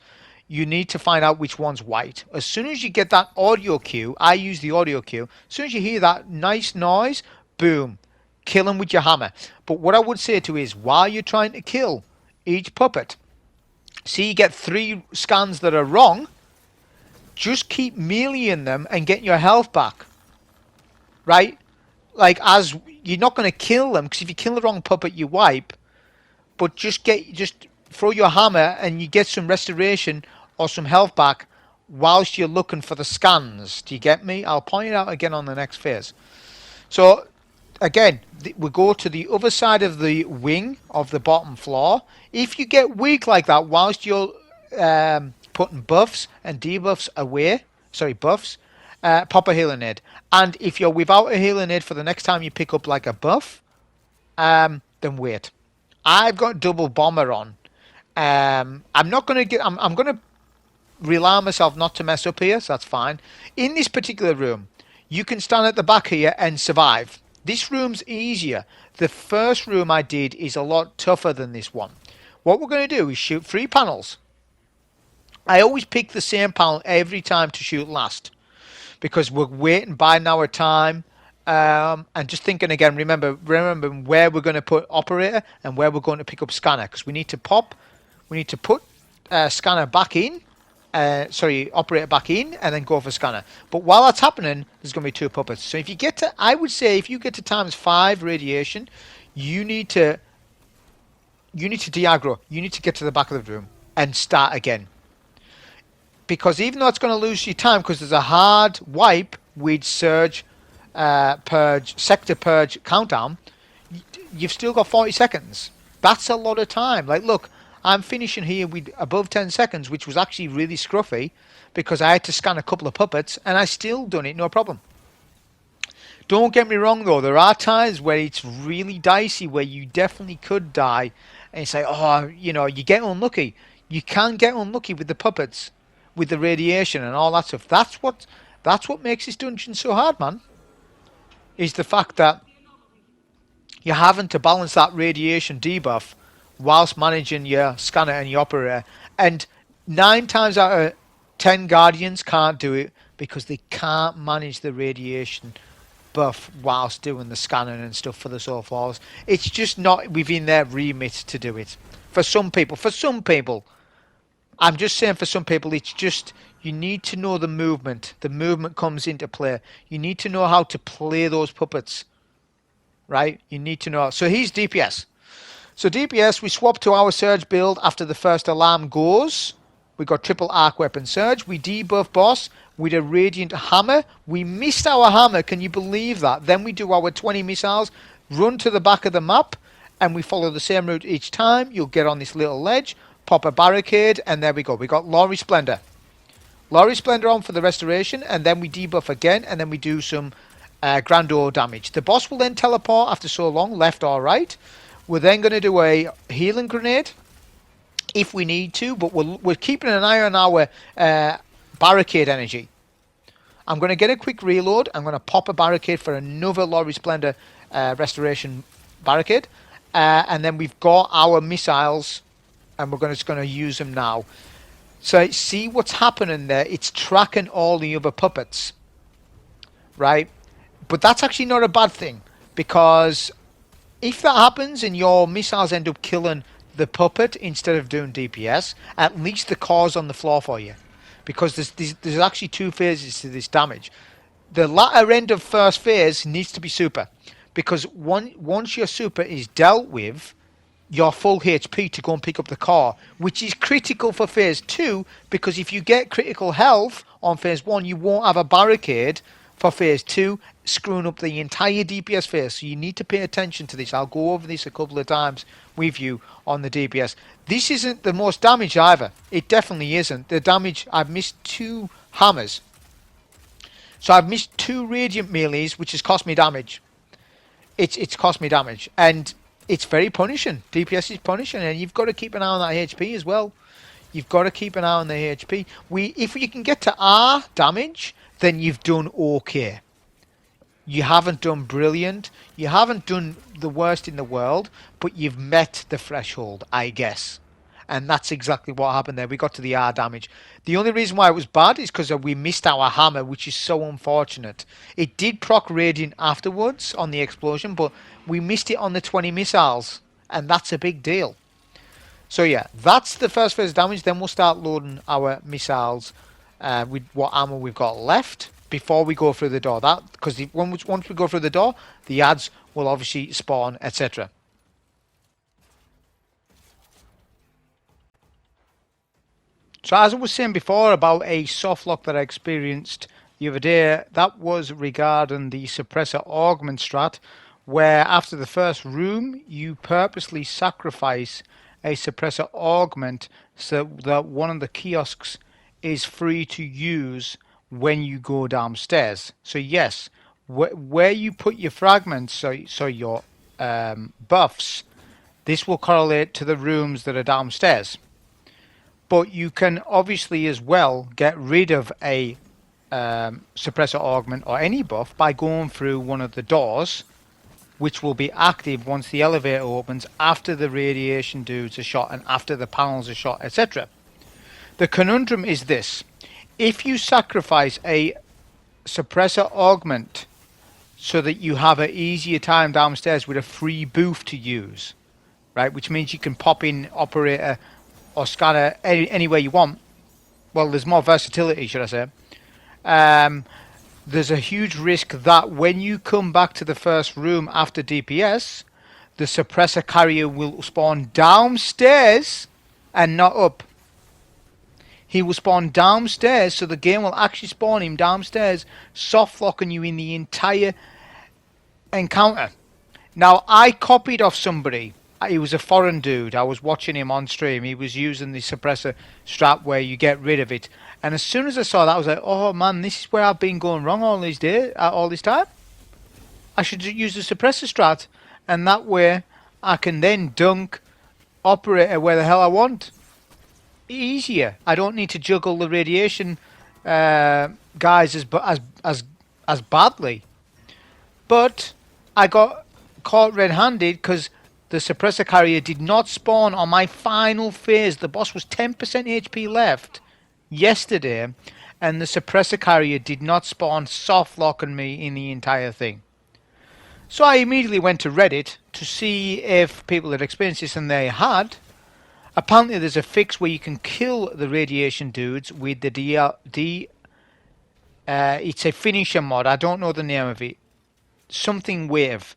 You need to find out which one's white. As soon as you get that audio cue, I use the audio cue. As soon as you hear that nice noise, boom, kill him with your hammer. But what I would say to you is, while you're trying to kill each puppet, see you get 3 scans that are wrong, just keep meleeing them and getting your health back. Right? Like, as you're not going to kill them, because if you kill the wrong puppet, you wipe. But just throw your hammer and you get some restoration or some health back whilst you're looking for the scans. Do you get me? I'll point it out again on the next phase. So again, we go to the other side of the wing of the bottom floor. If you get weak like that whilst you're putting buffs and debuffs away, buffs, pop a healing aid. And if you're without a healing aid for the next time you pick up like a buff, then wait. I've got double bomber on. I'm not going to get. I'm going to rely on myself not to mess up here, so that's fine. In this particular room, you can stand at the back here and survive. This room's easier. The first room I did is a lot tougher than this one. What we're going to do is shoot 3 panels. I always pick the same panel every time to shoot last, because we're waiting, biding our time, and just thinking again, remember where we're going to put operator and where we're going to pick up scanner, because we need to put scanner back in, operator back in, and then go for scanner. But while that's happening, there's going to be 2 puppets. So if you get to, I would say if you get to times 5 radiation, you need to de-aggro. You need to get to the back of the room and start again. Because even though it's going to lose you time, because there's a hard wipe with surge, purge, sector purge countdown, you've still got 40 seconds. That's a lot of time. Like, look, I'm finishing here with above 10 seconds, which was actually really scruffy because I had to scan a couple of puppets and I still done it, no problem. Don't get me wrong though, there are times where it's really dicey, where you definitely could die and you say, oh, you get unlucky. You can get unlucky with the puppets, with the radiation and all that stuff. That's what makes this dungeon so hard, man. Is the fact that you're having to balance that radiation debuff whilst managing your scanner and your operator. And 9 times out of 10 guardians can't do it because they can't manage the radiation buff whilst doing the scanning and stuff for the soul floors. It's just not within their remit to do it. For some people, I'm just saying for some people, it's just, you need to know the movement. The movement comes into play. You need to know how to play those puppets, right? You need to know. So here's DPS. So DPS, we swap to our surge build after the first alarm goes. We got triple arc weapon surge. We debuff boss with a radiant hammer. We missed our hammer. Can you believe that? Then we do our 20 missiles, run to the back of the map, and we follow the same route each time. You'll get on this little ledge, pop a barricade, and there we go. We got Lori Splendor. Lori Splendor on for the restoration, and then we debuff again, and then we do some Grando damage. The boss will then teleport after so long, left or right. We're then going to do a healing grenade if we need to, but we're keeping an eye on our barricade energy. I'm going to get a quick reload. I'm going to pop a barricade for another Lori Splendor restoration barricade. And then we've got our missiles, and we're just going to use them now. So see what's happening there? It's tracking all the other puppets, right? But that's actually not a bad thing, because if that happens and your missiles end up killing the puppet instead of doing DPS, at least the core's on the floor for you. Because there's actually 2 phases to this damage. The latter end of first phase needs to be super. Because once your super is dealt with, you're full HP to go and pick up the core, which is critical for phase 2, because if you get critical health on phase 1, you won't have a barricade for phase 2, screwing up the entire DPS phase. So you need to pay attention to this. I'll go over this a couple of times with you on the DPS. This isn't the most damage either. It definitely isn't. The damage, I've missed 2 hammers. So I've missed 2 radiant melees, which has cost me damage. It's cost me damage. And it's very punishing. DPS is punishing, and you've got to keep an eye on that HP as well. You've got to keep an eye on the HP. If you can get to R damage, then you've done okay. You haven't done brilliant. You haven't done the worst in the world, but you've met the threshold, I guess. And that's exactly what happened there. We got to the R damage. The only reason why it was bad is because we missed our hammer, which is so unfortunate. It did proc radiant afterwards on the explosion, but we missed it on the 20 missiles, and that's a big deal. So yeah, that's the first phase damage. Then we'll start loading our missiles with what ammo we've got left before we go through the door. That because once we go through the door, the ads will obviously spawn, etc. So as I was saying before about a soft lock that I experienced the other day, that was regarding the suppressor augment strat, where after the first room you purposely sacrifice a suppressor augment so that one of the kiosks is free to use when you go downstairs. So yes, where you put your fragments, so your buffs, this will correlate to the rooms that are downstairs. But you can obviously as well get rid of a suppressor augment or any buff by going through one of the doors, which will be active once the elevator opens, after the radiation dudes are shot and after the panels are shot, etc. The conundrum is this: if you sacrifice a suppressor augment so that you have an easier time downstairs with a free booth to use, right, which means you can pop in operator or scanner anywhere you want. Well, there's more versatility, should I say. There's a huge risk that when you come back to the first room after DPS, the suppressor carrier will spawn downstairs and not up. He will spawn downstairs, so the game will actually spawn him downstairs, soft locking you in the entire encounter. Now, I copied off somebody. He was a foreign dude. I was watching him on stream. He was using the suppressor strap where you get rid of it. And as soon as I saw that, I was like, oh man, this is where I've been going wrong all this time. I should use the suppressor strat, and that way I can then dunk operator where the hell I want. Easier. I don't need to juggle the radiation guys as badly. But I got caught red-handed because the suppressor carrier did not spawn on my final phase. The boss was 10% HP left yesterday, and the suppressor carrier did not spawn, soft locking me in the entire thing. So I immediately went to Reddit to see if people had experienced this, and they had. Apparently there's a fix where you can kill the radiation dudes with the it's a finisher mod. I don't know the name of it. Something wave,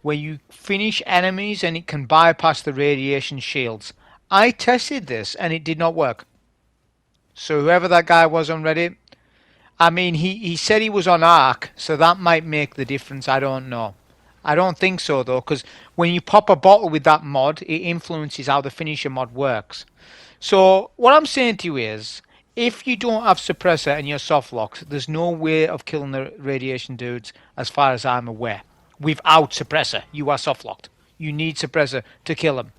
where you finish enemies and it can bypass the radiation shields. I tested this and it did not work. So whoever that guy was on Reddit, I mean, he said he was on Arc, so that might make the difference. I don't know. I don't think so though, because when you pop a bottle with that mod, it influences how the finisher mod works. So what I'm saying to you is, if you don't have suppressor and you're soft locked, there's no way of killing the radiation dudes as far as I'm aware. Without suppressor, you are soft locked. You need suppressor to kill them.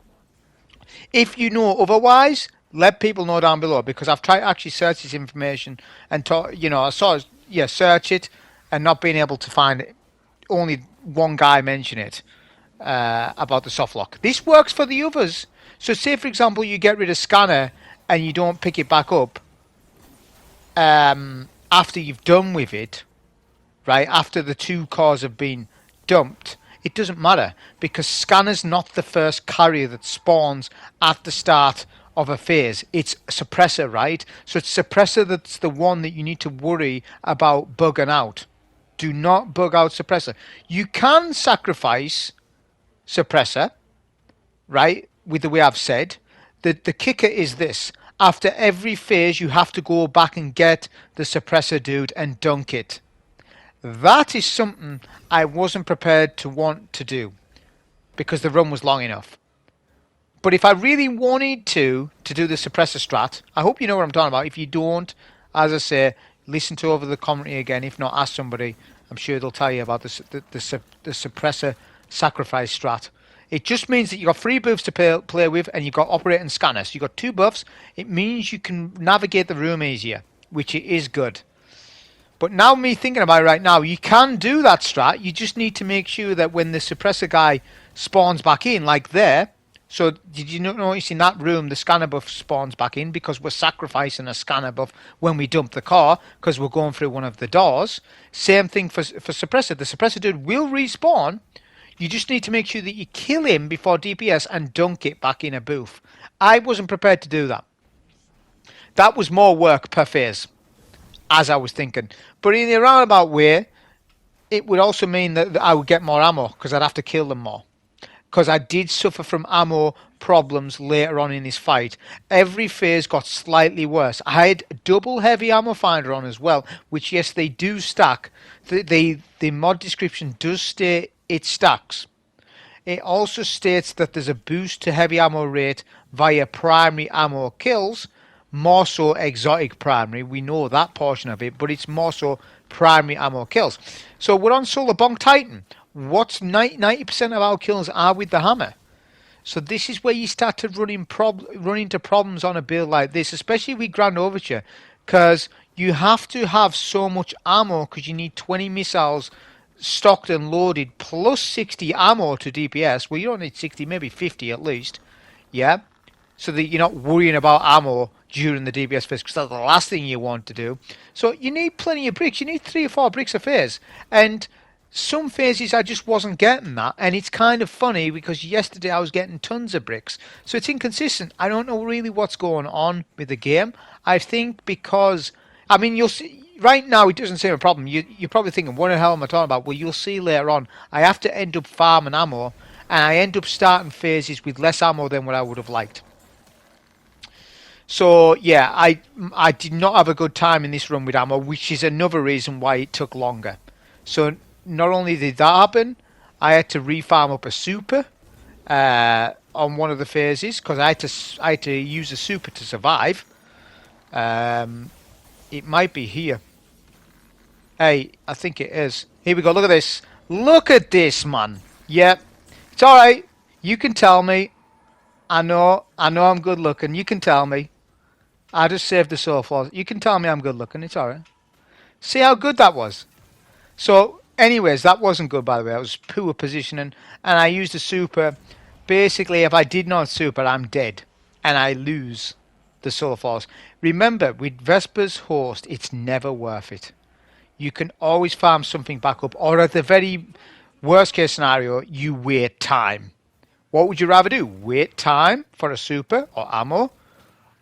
If you know otherwise, let people know down below, because I've tried to actually search this information and search it and not being able to find it. Only one guy mentioned it about the soft lock. This works for the others. So say for example you get rid of scanner and you don't pick it back up after you've done with it, right, after the 2 cores have been dumped, it doesn't matter, because scanner's not the first carrier that spawns at the start of a phase. It's suppressor, right? So it's suppressor that's the one that you need to worry about bugging out. Do not bug out suppressor. You can sacrifice suppressor, right, with the way I've said. The kicker is this: after every phase you have to go back and get the suppressor dude and dunk it. That is something I wasn't prepared to want to do, because the run was long enough. But if I really wanted to do the suppressor strat, I hope you know what I'm talking about. If you don't, as I say, listen to over the commentary again. If not, ask somebody. I'm sure they'll tell you about the suppressor sacrifice strat. It just means that you've got 3 buffs to play with, and you've got operator and scanner. So you've got 2 buffs. It means you can navigate the room easier, which it is good. But now me thinking about it right now, you can do that strat. You just need to make sure that when the suppressor guy spawns back in, like there. So did you notice in that room the scanner buff spawns back in, because we're sacrificing a scanner buff when we dump the car, because we're going through one of the doors. Same thing for suppressor. The suppressor dude will respawn. You just need to make sure that you kill him before DPS and dunk it back in a booth. I wasn't prepared to do that. That was more work per phase, as I was thinking. But in a roundabout way, it would also mean that I would get more ammo, because I'd have to kill them more. because I did suffer from ammo problems later on in this fight. Every phase got slightly worse. I had double heavy ammo finder on as well, which yes, they do stack. The mod description does state it stacks. It also states that there's a boost to heavy ammo rate via primary ammo kills, more so exotic primary. We know that portion of it, but it's more so primary ammo kills. So we're on Solar Bonk Titan. What's 90% of our kills are with the hammer. So this is where you start to run into problems on a build like this, especially with Grand Overture, because you have to have so much ammo because you need 20 missiles stocked and loaded plus 60 ammo to DPS. Well, you don't need 60, maybe 50 at least. Yeah, so that you're not worrying about ammo during the DPS phase, because that's the last thing you want to do. So you need plenty of bricks. You need 3 or 4 bricks a phase, and some phases I just wasn't getting that, and it's kind of funny because yesterday I was getting tons of bricks. So it's inconsistent. I don't know really what's going on with the game. I think because, I mean, you'll see right now it doesn't seem a problem. You're probably thinking, what the hell am I talking about? Well, you'll see later on. I have to end up farming ammo, and I end up starting phases with less ammo than what I would have liked. So yeah, I did not have a good time in this run with ammo, which is another reason why it took longer. So not only did that happen, I had to refarm up a super on one of the phases because I had to use a super to survive. It might be here. Hey, I think it is. Here we go. Look at this. Look at this, man. Yep. It's all right. You can tell me. I know I'm good looking. You can tell me. I just saved the soul flaws. You can tell me I'm good looking. It's all right. See how good that was? So, anyways, that wasn't good, by the way. That was poor positioning. And I used a super. Basically, if I did not super, I'm dead. And I lose the soul flaws. Remember, with Vesper's host, it's never worth it. You can always farm something back up. Or at the very worst case scenario, you wait time. What would you rather do? Wait time for a super or ammo?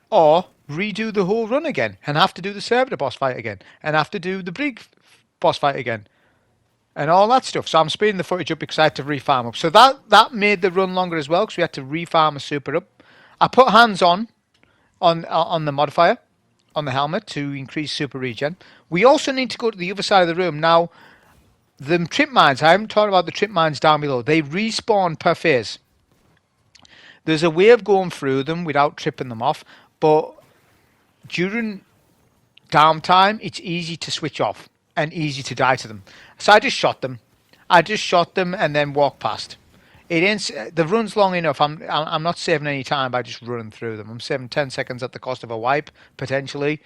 Or redo the whole run again and have to do the Servitor Boss fight again and have to do the Brig Boss fight again and all that stuff. So I'm speeding the footage up because I had to refarm up. So that made the run longer as well because we had to refarm a super up. I put hands on the modifier on the helmet to increase super regen. We also need to go to the other side of the room. Now, the trip mines, I haven't talked about the trip mines down below. They respawn per phase. There's a way of going through them without tripping them off, but during downtime, it's easy to switch off and easy to die to them. So I just shot them. And then walked past. The run's long enough. I'm not saving any time by just running through them. I'm saving 10 seconds at the cost of a wipe, potentially.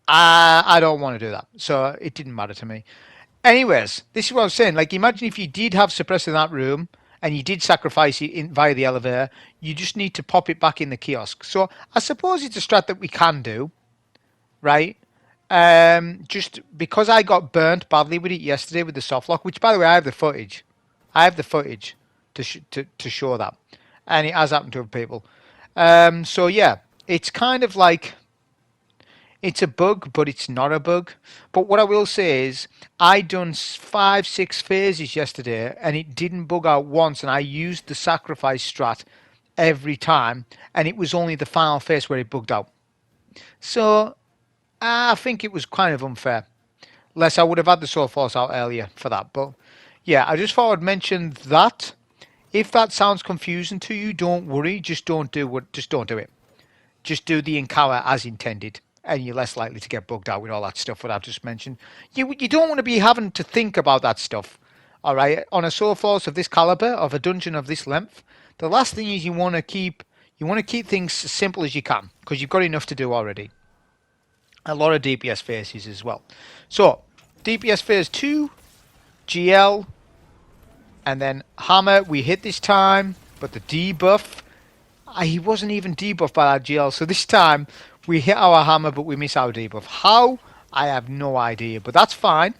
I don't want to do that. So it didn't matter to me. Anyways, this is what I was saying. Like, imagine if you did have suppressor in that room, and you did sacrifice it via the elevator, you just need to pop it back in the kiosk. So I suppose it's a strat that we can do, right? Just because I got burnt badly with it yesterday with the softlock, which, by the way, I have the footage. To show that. And it has happened to other people. So yeah, it's kind of like, it's a bug, but it's not a bug. But what I will say is, I done 5-6 phases yesterday, and it didn't bug out once, and I used the sacrifice strat every time, and it was only the final phase where it bugged out. So, I think it was kind of unfair. Less I would have had the Soul Force out earlier for that. But, yeah, I just thought I'd mention that. If that sounds confusing to you, don't worry. Just don't do it. Just do the encounter as intended, and you're less likely to get bugged out with all that stuff that I've just mentioned. You don't want to be having to think about that stuff, all right? On a Soul Force of this caliber, of a dungeon of this length, the last thing is you want to keep things as simple as you can, because you've got enough to do already. A lot of DPS phases as well. So, DPS phase 2, GL, and then Hammer, we hit this time, but the debuff, he wasn't even debuffed by that GL, so this time we hit our Hammer, but we miss our debuff. How? I have no idea, but that's fine.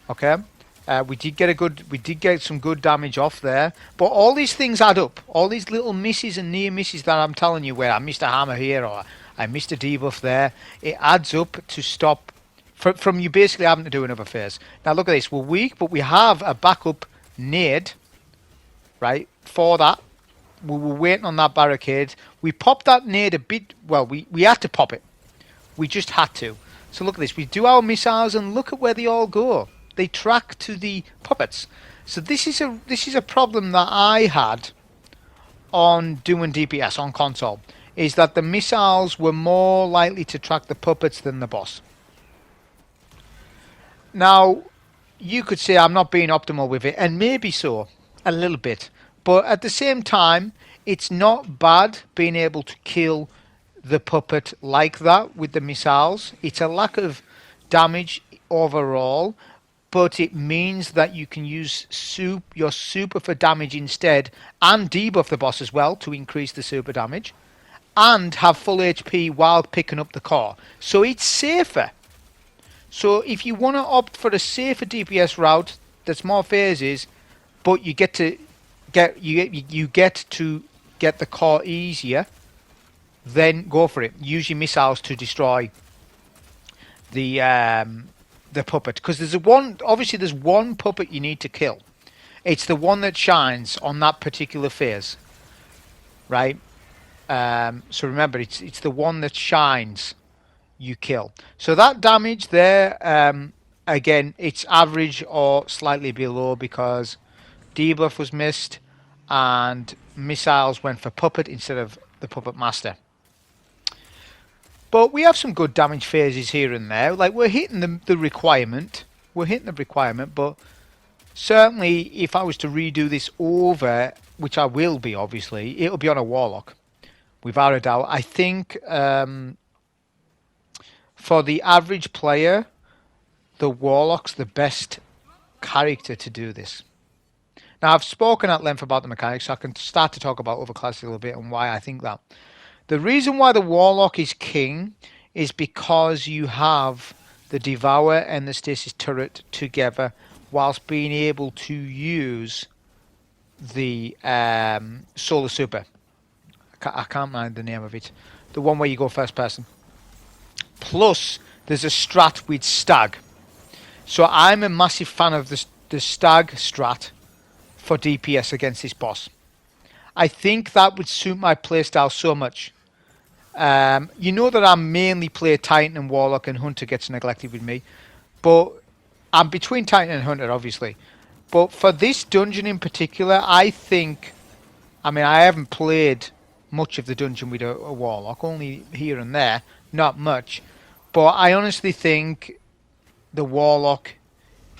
Okay, we did get some good damage off there, but all these things add up. All these little misses and near misses that I'm telling you, where I missed a Hammer here or I missed a debuff there, it adds up to stop from you basically having to do another phase. Now look at this, we're weak, but we have a backup nade, right? for that. We were waiting on that barricade. We popped that nade a bit. Well, we had to pop it. We just had to. So look at this. We do our missiles and look at where they all go. They track to the puppets. So this is a problem that I had on doing DPS on console, is that the missiles were more likely to track the puppets than the boss. Now, you could say I'm not being optimal with it, and maybe so, a little bit. But at the same time, it's not bad being able to kill the puppet like that with the missiles. It's a lack of damage overall, but it means that you can use your super for damage instead, and debuff the boss as well to increase the super damage, and have full HP while picking up the core. So it's safer. So if you want to opt for a safer DPS route that's more phases, but you get to get the core easier, then go for it. Use your missiles to destroy the puppet, because there's one puppet you need to kill. It's the one that shines on that particular phase, right? So remember, it's the one that shines you kill. So that damage there, again, it's average or slightly below because debuff was missed and missiles went for puppet instead of the puppet master. But we have some good damage phases here and there. Like, we're hitting the requirement. We're hitting the requirement, but certainly if I was to redo this over, which I will be, obviously, it'll be on a warlock, without a doubt. I think for the average player, the warlock's the best character to do this. Now, I've spoken at length about the mechanics, so I can start to talk about other classes a little bit and why I think that. The reason why the Warlock is king is because you have the Devour and the Stasis turret together whilst being able to use the Solar Super. I can't mind the name of it. The one where you go first person. Plus, there's a strat with Stag. So I'm a massive fan of the Stag strat for DPS against this boss. I think that would suit my playstyle so much. You know that I mainly play Titan and Warlock, and Hunter gets neglected with me. But I'm between Titan and Hunter, obviously. But for this dungeon in particular, I think... I mean, I haven't played much of the dungeon with a Warlock, only here and there. Not much. But I honestly think the Warlock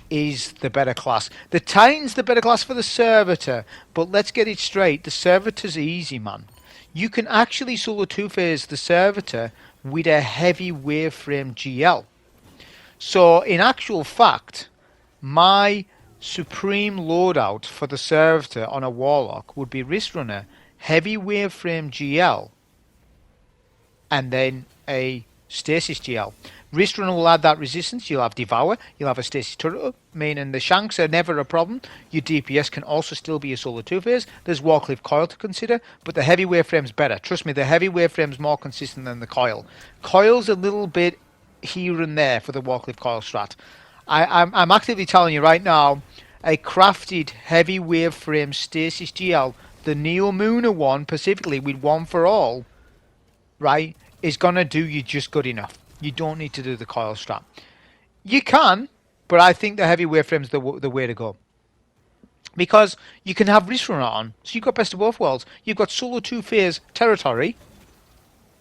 is the better class. The Titan's the better class for the Servitor. But let's get it straight. The Servitor's easy, man. You can actually solo two-phase the Servitor with a heavy waveframe GL. So, in actual fact, my supreme loadout for the Servitor on a Warlock would be Wrist Runner, heavy waveframe GL, and then a Stasis GL. Wrist Runner will add that resistance. You'll have Devour. You'll have a Stasis turret, meaning the Shanks are never a problem. Your DPS can also still be a solo two-phase. There's Warcliffe Coil to consider, but the heavy waveframe's better. Trust me, the heavy waveframe's more consistent than the Coil. Coil's a little bit here and there for the Warcliffe Coil strat. I'm actively telling you right now, a crafted heavy waveframe Stasis GL, the Neo Mooner one, specifically with one for all, right, is going to do you just good enough. You don't need to do the coil strat. You can, but I think the heavy waveframe's the way to go. Because you can have Wrist Runner on, so you've got best of both worlds. You've got solo two-phase territory,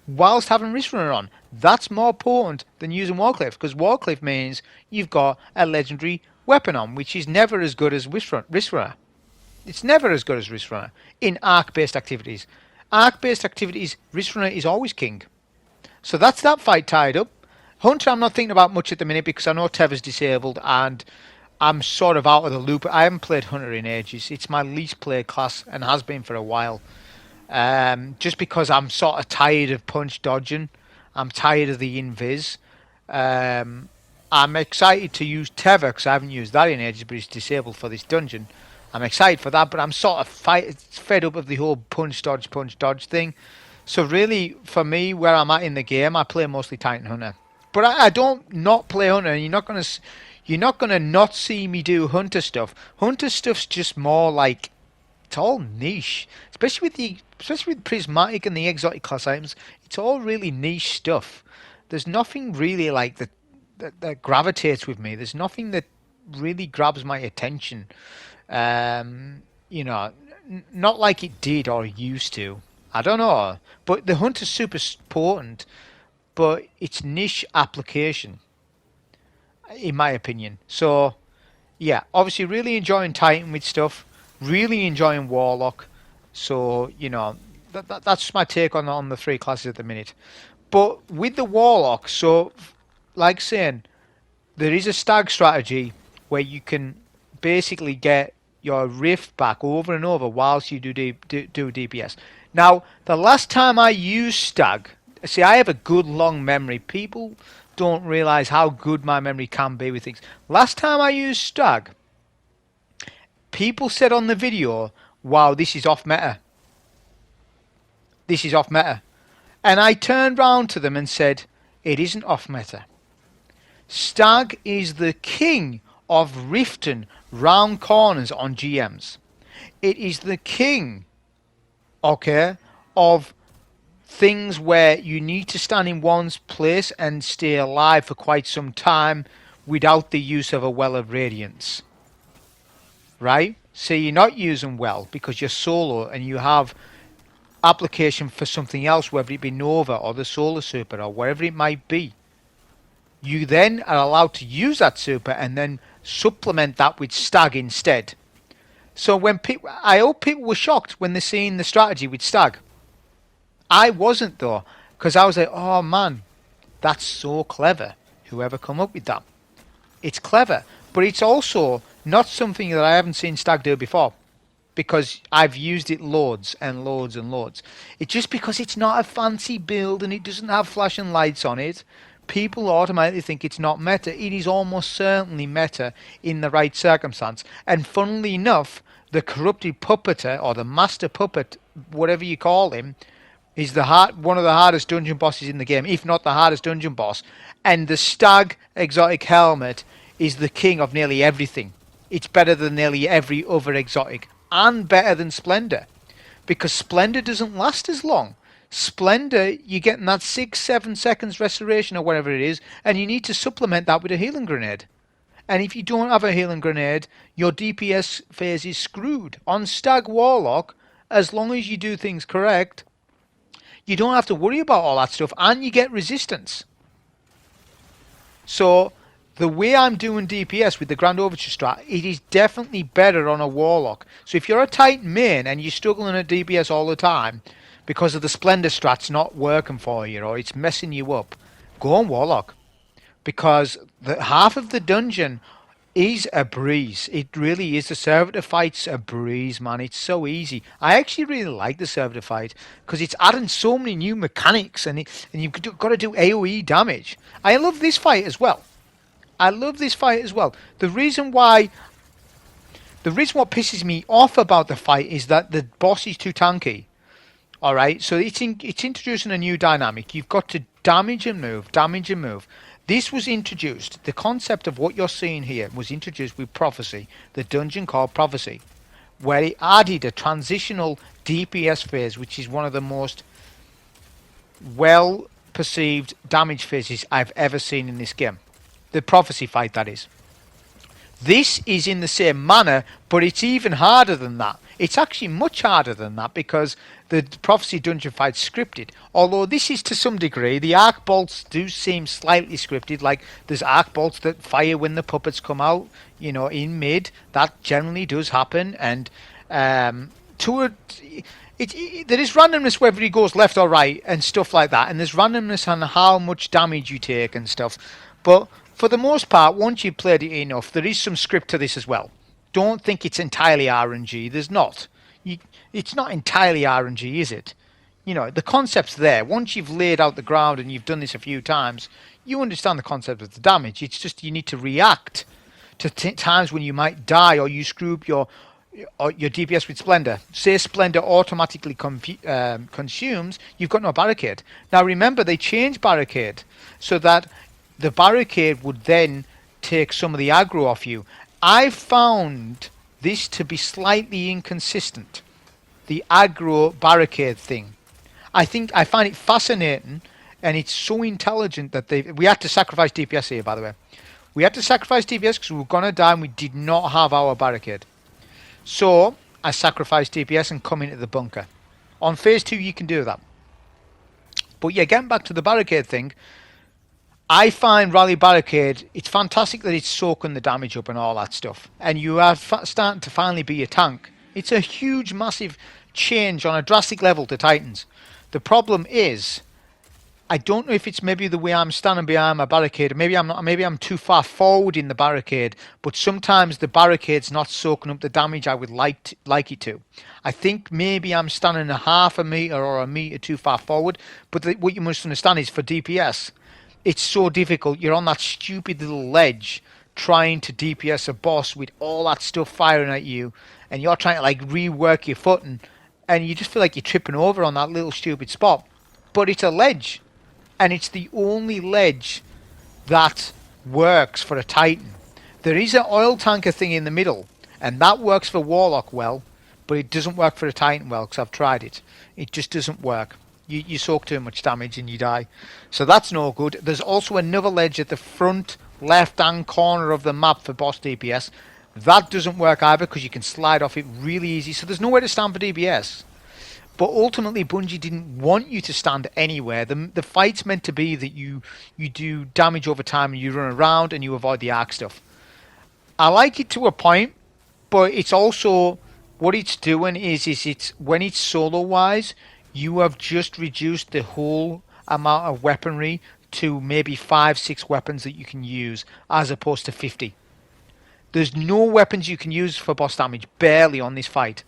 whilst having Wrist Runner on. That's more potent than using Warcliffe, because Warcliffe means you've got a legendary weapon on, which is never as good as Wrist Runner. It's never as good as Wrist Runner in arc-based activities. Arc-based activities, Wrist Runner is always king. So that's that fight tied up. Hunter I'm not thinking about much at the minute because I know Tev is disabled and I'm sort of out of the loop. I haven't played Hunter in ages. It's my least played class and has been for a while. Just because I'm sort of tired of punch dodging. I'm tired of the invis. I'm excited to use Teva because I haven't used that in ages, but he's disabled for this dungeon. I'm excited for that, but I'm sort of fed up of the whole punch dodge thing. So really, for me, where I'm at in the game, I play mostly Titan Hunter. But I don't not play Hunter, and you're not gonna not see me do Hunter stuff. Hunter stuff's just more like it's all niche, especially with prismatic and the exotic class items. It's all really niche stuff. There's nothing really like that gravitates with me. There's nothing that really grabs my attention. You know, not like it did or used to. I don't know, but the hunt is super important, but it's niche application, in my opinion. So yeah, obviously really enjoying Titan with stuff, really enjoying Warlock. So that's my take on the three classes at the minute. But with the Warlock, so like saying, there is a stag strategy where you can basically get your rift back over and over whilst you do DPS. Now, the last time I used stag, see, I have a good long memory. People don't realise how good my memory can be with things. Last time I used stag, people said on the video, wow, this is off meta. This is off meta. And I turned round to them and said, it isn't off meta. Stag is the king of rifting round corners on GMs. It is the king, okay, of things where you need to stand in one's place and stay alive for quite some time without the use of a Well of Radiance. Right? So you're not using well because you're solo and you have application for something else, whether it be Nova or the Solar Super or wherever it might be. You then are allowed to use that super and then supplement that with stag instead. So when I hope people were shocked when they seen the strategy with stag. I wasn't though, because I was like, oh man, that's so clever. Whoever come up with that. It's clever, but it's also not something that I haven't seen stag do before, because I've used it loads and loads and loads. It's just because it's not a fancy build and it doesn't have flashing lights on it, people automatically think it's not meta. It is almost certainly meta in the right circumstance. And funnily enough, the corrupted puppeter or the master puppet, whatever you call him, is one of the hardest dungeon bosses in the game, if not the hardest dungeon boss. And the stag exotic helmet is the king of nearly everything. It's better than nearly every other exotic, and better than Splendor, because Splendor doesn't last as long. Splendor, you're getting that 6-7 seconds restoration or whatever it is, and you need to supplement that with a healing grenade. And if you don't have a healing grenade, your DPS phase is screwed. On Stag Warlock, as long as you do things correct, you don't have to worry about all that stuff, and you get resistance. So the way I'm doing DPS with the Grand Overture strat, it is definitely better on a Warlock. So if you're a Titan main and you're struggling at DPS all the time because of the Splendor strat's not working for you or it's messing you up, go on Warlock. Because half of the dungeon is a breeze. It really is. The Servitor fight's a breeze, man. It's so easy. I actually really like the Servitor fight because it's adding so many new mechanics and you've got to do AoE damage. I love this fight as well. The reason what pisses me off about the fight is that the boss is too tanky. Alright, so it's introducing a new dynamic. You've got to damage and move. This was introduced, the concept of what you're seeing here was introduced with Prophecy, the dungeon called Prophecy, where it added a transitional DPS phase, which is one of the most well perceived damage phases I've ever seen in this game. The Prophecy fight, that is. This is in the same manner, but it's even harder than that. It's actually much harder than that because the Prophecy dungeon fight's scripted. Although this is to some degree, the arc bolts do seem slightly scripted. Like there's arc bolts that fire when the puppets come out, in mid. That generally does happen, and there is randomness whether he goes left or right and stuff like that, and there's randomness on how much damage you take and stuff. But for the most part, once you've played it enough, there is some script to this as well. Don't think it's entirely RNG. There's not. It's not entirely RNG, is it? The concept's there. Once you've laid out the ground and you've done this a few times, you understand the concept of the damage. It's just you need to react to times when you might die or you screw up your DPS with Splendor. Say Splendor automatically consumes, you've got no barricade. Now remember, they changed barricade so that the barricade would then take some of the aggro off you. I found this to be slightly inconsistent. the aggro barricade thing. I find it fascinating, and it's so intelligent that we had to sacrifice DPS here, by the way. We had to sacrifice DPS because we were going to die and we did not have our barricade. So I sacrificed DPS and come into the bunker. On phase 2 you can do that. But yeah, getting back to the barricade thing, I find Rally Barricade, it's fantastic that it's soaking the damage up and all that stuff. And you are starting to finally be a tank. It's a huge, massive change on a drastic level to Titans. The problem is, I don't know if it's maybe the way I'm standing behind my barricade. Maybe I'm too far forward in the barricade. But sometimes the barricade's not soaking up the damage I would like it to. I think maybe I'm standing a half a meter or a meter too far forward. But what you must understand is for DPS, it's so difficult. You're on that stupid little ledge trying to DPS a boss with all that stuff firing at you, and you're trying to like rework your footing, and you just feel like you're tripping over on that little stupid spot. But it's a ledge, and it's the only ledge that works for a Titan. There is an oil tanker thing in the middle, and that works for Warlock well, but it doesn't work for a Titan well, because I've tried it. It just doesn't work. You soak too much damage and you die. So that's no good. There's also another ledge at the front left-hand corner of the map for boss DPS. That doesn't work either because you can slide off it really easy. So there's nowhere to stand for DPS. But ultimately, Bungie didn't want you to stand anywhere. The fight's meant to be that you do damage over time and you run around and you avoid the arc stuff. I like it to a point, but it's also, what it's doing is it's when it's solo-wise, you have just reduced the whole amount of weaponry to maybe 5-6 weapons that you can use, as opposed to 50. There's no weapons you can use for boss damage, barely, on this fight.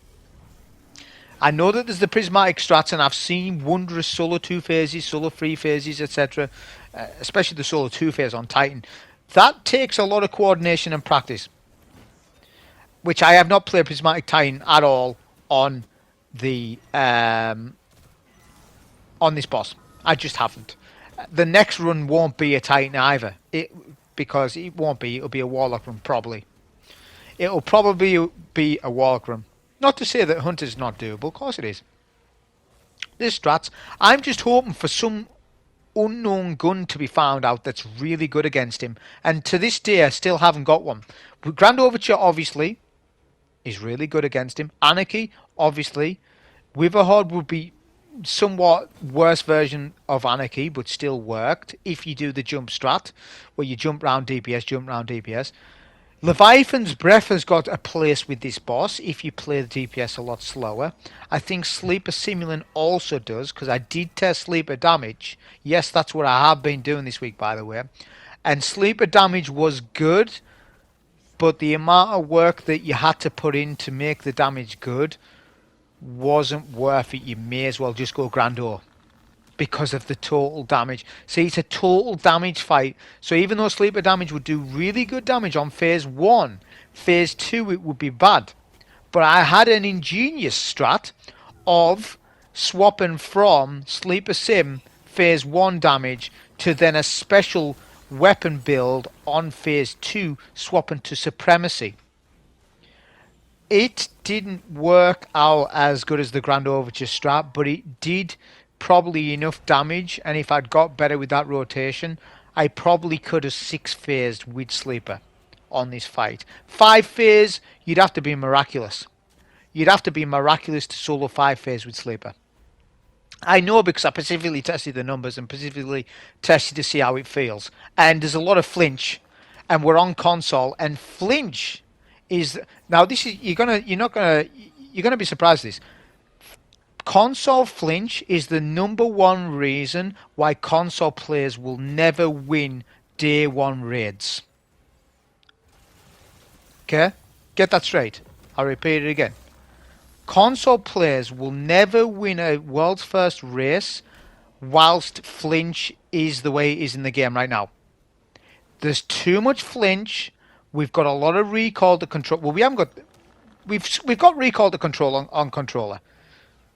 I know that there's the prismatic strats, and I've seen wondrous solo 2 phases, solo 3 phases, etc. Especially the solo 2 phase on Titan. That takes a lot of coordination and practice, which I have not played prismatic Titan at all on the on this boss. I just haven't. The next run won't be a Titan either, because it won't be. It'll be a Warlock run, probably. It'll probably be a Warlock run. Not to say that Hunter's not doable, of course it is. This strats, I'm just hoping for some unknown gun to be found out that's really good against him. And to this day, I still haven't got one. Grand Overture, obviously, is really good against him. Anarchy, obviously. Witherhoard would be somewhat worse version of Anarchy, but still worked if you do the jump strat, where you jump round DPS, jump round DPS. Leviathan's Breath has got a place with this boss if you play the DPS a lot slower. I think Sleeper Simulant also does, because I did test Sleeper Damage. Yes, that's what I have been doing this week, by the way. And Sleeper Damage was good, but the amount of work that you had to put in to make the damage good wasn't worth it. You may as well just go Grandor because of the total damage. See, it's a total damage fight. So even though Sleeper Damage would do really good damage on phase 1, phase 2 it would be bad. But I had an ingenious strat of swapping from Sleeper Sim phase 1 damage to then a special weapon build on phase 2, swapping to Supremacy. It didn't work out as good as the Grand Overture strat, but it did probably enough damage, and if I'd got better with that rotation, I probably could have 6-phased with Sleeper on this fight. 5-phase, you'd have to be miraculous. You'd have to be miraculous to solo 5-phase with Sleeper. I know, because I specifically tested the numbers and specifically tested to see how it feels. And there's a lot of flinch, and we're on console, and flinch is now this is you're gonna be surprised at this. Console flinch is the #1 reason why console players will never win day 1 raids. Okay? Get that straight. I'll repeat it again. Console players will never win a world's first race whilst flinch is the way it is in the game right now. There's too much flinch. We've got a lot of recoil to control. Well, we've got recoil to control on controller,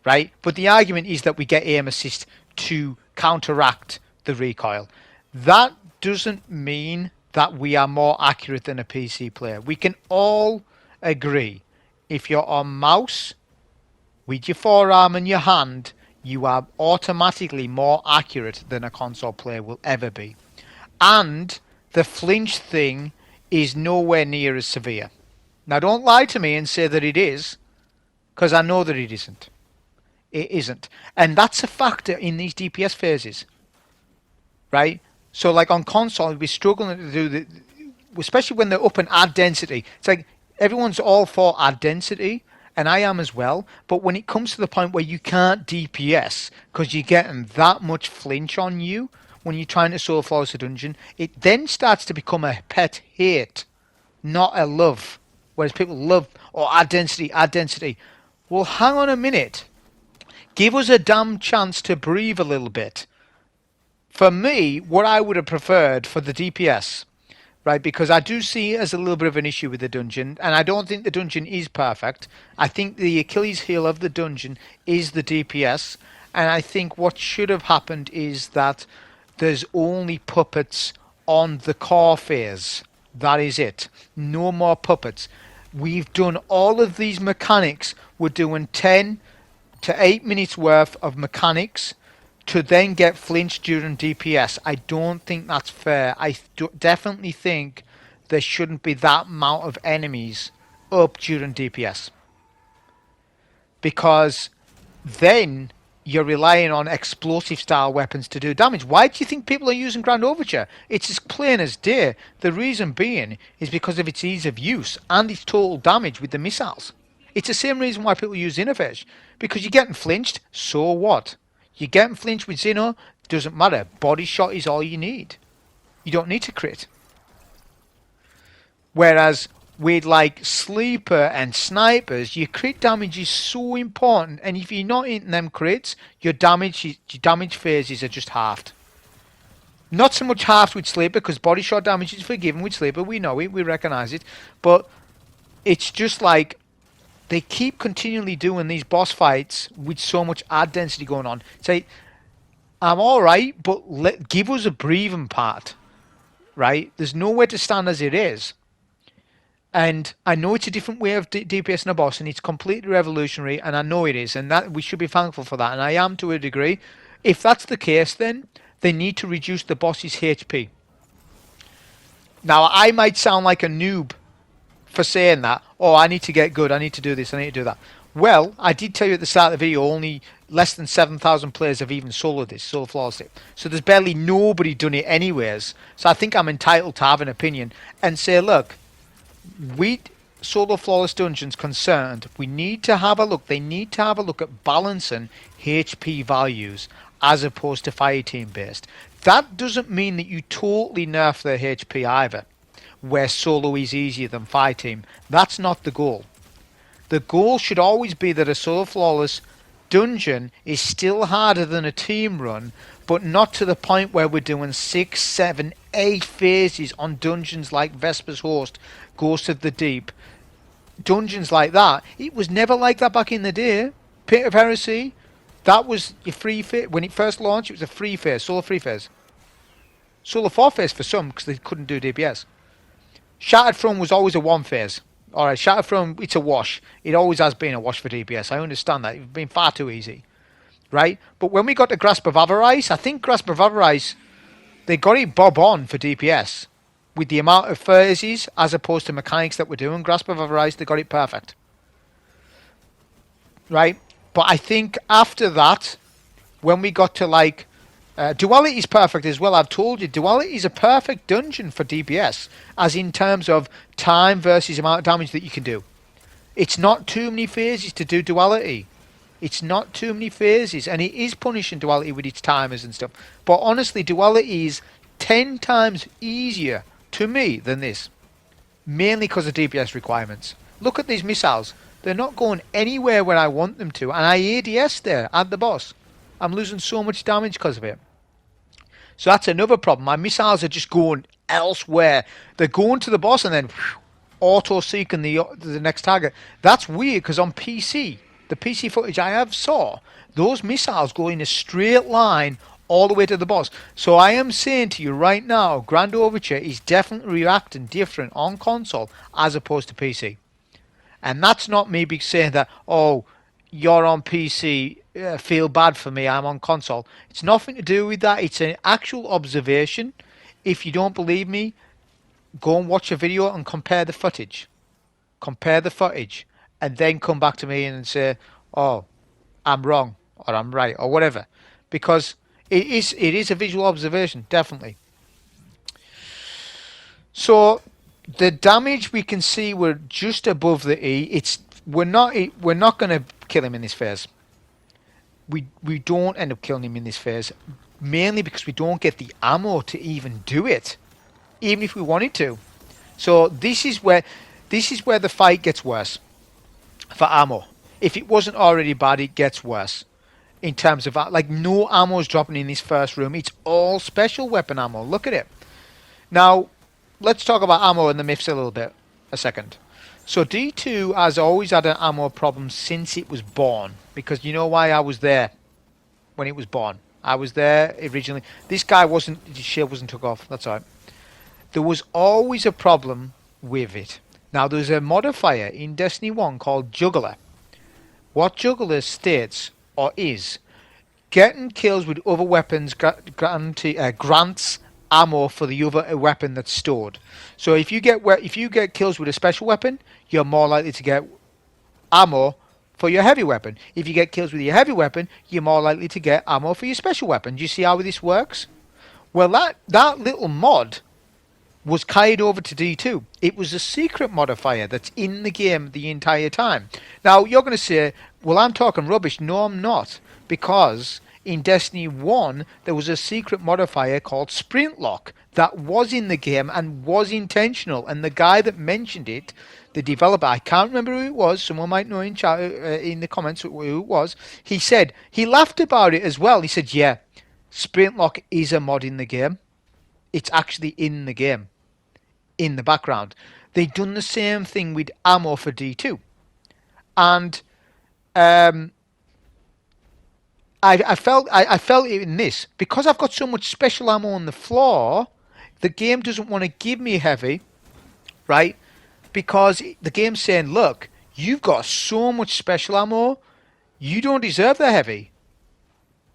right? But the argument is that we get aim assist to counteract the recoil. That doesn't mean that we are more accurate than a PC player. We can all agree, if you're on mouse, with your forearm and your hand, you are automatically more accurate than a console player will ever be. And the flinch thing is nowhere near as severe. Now don't lie to me and say that it is, because I know that it isn't. It isn't. And that's a factor in these DPS phases. Right? So like on console, we're struggling to do the, especially when they're up and add density. It's like everyone's all for add density, and I am as well. But when it comes to the point where you can't DPS because you're getting that much flinch on you when you're trying to solo flawless a dungeon, it then starts to become a pet hate, not a love. Whereas people love, or add density, add density. Well, hang on a minute. Give us a damn chance to breathe a little bit. For me, what I would have preferred for the DPS, right, because I do see it as a little bit of an issue with the dungeon, and I don't think the dungeon is perfect. I think the Achilles heel of the dungeon is the DPS, and I think what should have happened is that there's only puppets on the core phase. That is it. No more puppets. We've done all of these mechanics. We're doing 10 to 8 minutes worth of mechanics to then get flinched during DPS. I don't think that's fair. I definitely think there shouldn't be that amount of enemies up during DPS. Because then you're relying on explosive style weapons to do damage. Why do you think people are using Grand Overture? It's as plain as day. The reason being is because of its ease of use and its total damage with the missiles. It's the same reason why people use Interface. Because you're getting flinched, so what? You're getting flinched with Xeno, doesn't matter. Body shot is all you need. You don't need to crit. Whereas with like Sleeper and Snipers, your crit damage is so important, and if you're not hitting them crits, your damage phases are just halved. Not so much halved with Sleeper, because body shot damage is forgiven with Sleeper, we know it, we recognise it, but it's just like they keep continually doing these boss fights with so much add density going on. Say, I'm alright, but give us a breathing part, right? There's nowhere to stand as it is. And I know it's a different way of DPS in a boss, and it's completely revolutionary, and I know it is, and that we should be thankful for that, and I am to a degree. If that's the case, then they need to reduce the boss's HP. Now, I might sound like a noob for saying that. Oh, I need to get good, I need to do this, I need to do that. Well, I did tell you at the start of the video, only less than 7,000 players have even soloed this, solo flawless it. So there's barely nobody done it anyways. So I think I'm entitled to have an opinion and say, look, with solo flawless dungeons concerned, we need to have a look. They need to have a look at balancing HP values as opposed to fireteam based. That doesn't mean that you totally nerf their HP either, where solo is easier than fireteam. That's not the goal. The goal should always be that a solo flawless dungeon is still harder than a team run, but not to the point where we're doing 6, 7, 8 phases on dungeons like Vesper's Host, Ghost of the Deep, dungeons like that. It was never like that back in the day. Pit of Heresy, that was your free phase. When it first launched, it was a free phase, solo free phase. Solo 4 phase for some, because they couldn't do DPS. Shattered Throne was always a 1 phase. Alright, Shattered Throne, it's a wash. It always has been a wash for DPS. I understand that. It's been far too easy. Right? But when we got to Grasp of Avarice, I think Grasp of Avarice, they got it bob on for DPS. With the amount of phases as opposed to mechanics that we're doing, Grasp of Avarice, they got it perfect. Right? But I think after that, when we got to like Duality is perfect as well. I've told you, Duality is a perfect dungeon for DPS, as in terms of time versus amount of damage that you can do. It's not too many phases to do Duality. It's not too many phases, and it is punishing Duality with its timers and stuff. But honestly, Duality is 10 times easier to me than this, mainly because of DPS requirements. Look at these missiles. They're not going anywhere where I want them to, and I ADS there at the boss. I'm losing so much damage because of it. So that's another problem. My missiles are just going elsewhere. They're going to the boss and then auto-seeking the next target. That's weird, because on PC, the PC footage I have saw, those missiles go in a straight line all the way to the boss. So I am saying to you right now, Grand Overture is definitely reacting different on console as opposed to PC. And that's not me saying that, oh, you're on PC, feel bad for me, I'm on console. It's nothing to do with that. It's an actual observation. If you don't believe me, go and watch a video and compare the footage. Compare the footage, and then come back to me and say, "Oh, I'm wrong," or "I'm right," or whatever, because it is a visual observation, definitely. So the damage we can see, we're just above the E. We're not going to kill him in this phase. We don't end up killing him in this phase, mainly because we don't get the ammo to even do it, even if we wanted to. So this is where the fight gets worse for ammo. If it wasn't already bad, it gets worse in terms of like no ammo is dropping in this first room. It's all special weapon ammo. Look at it. Now, let's talk about ammo and the myths a little bit. A second. So D2 has always had an ammo problem since it was born, because you know why? I was there when it was born. I was there originally. This guy wasn't. His shield wasn't took off. That's all right. There was always a problem with it. Now, there's a modifier in Destiny 1 called Juggler. What Juggler states, or is, getting kills with other weapons grants ammo for the other weapon that's stored. So if you get kills with a special weapon, you're more likely to get ammo for your heavy weapon. If you get kills with your heavy weapon, you're more likely to get ammo for your special weapon. Do you see how this works? Well, that little mod was carried over to D2. It was a secret modifier that's in the game the entire time. Now, you're going to say, well, I'm talking rubbish. No, I'm not. Because in Destiny 1, there was a secret modifier called Sprint Lock that was in the game and was intentional. And the guy that mentioned it, the developer, I can't remember who it was, someone might know in chat, in the comments who it was, he said, he laughed about it as well. He said, yeah, Sprint Lock is a mod in the game. It's actually in the game, in the background. They've done the same thing with ammo for D2. And I felt it in this. Because I've got so much special ammo on the floor, the game doesn't want to give me heavy, right? Because the game's saying, look, you've got so much special ammo, you don't deserve the heavy.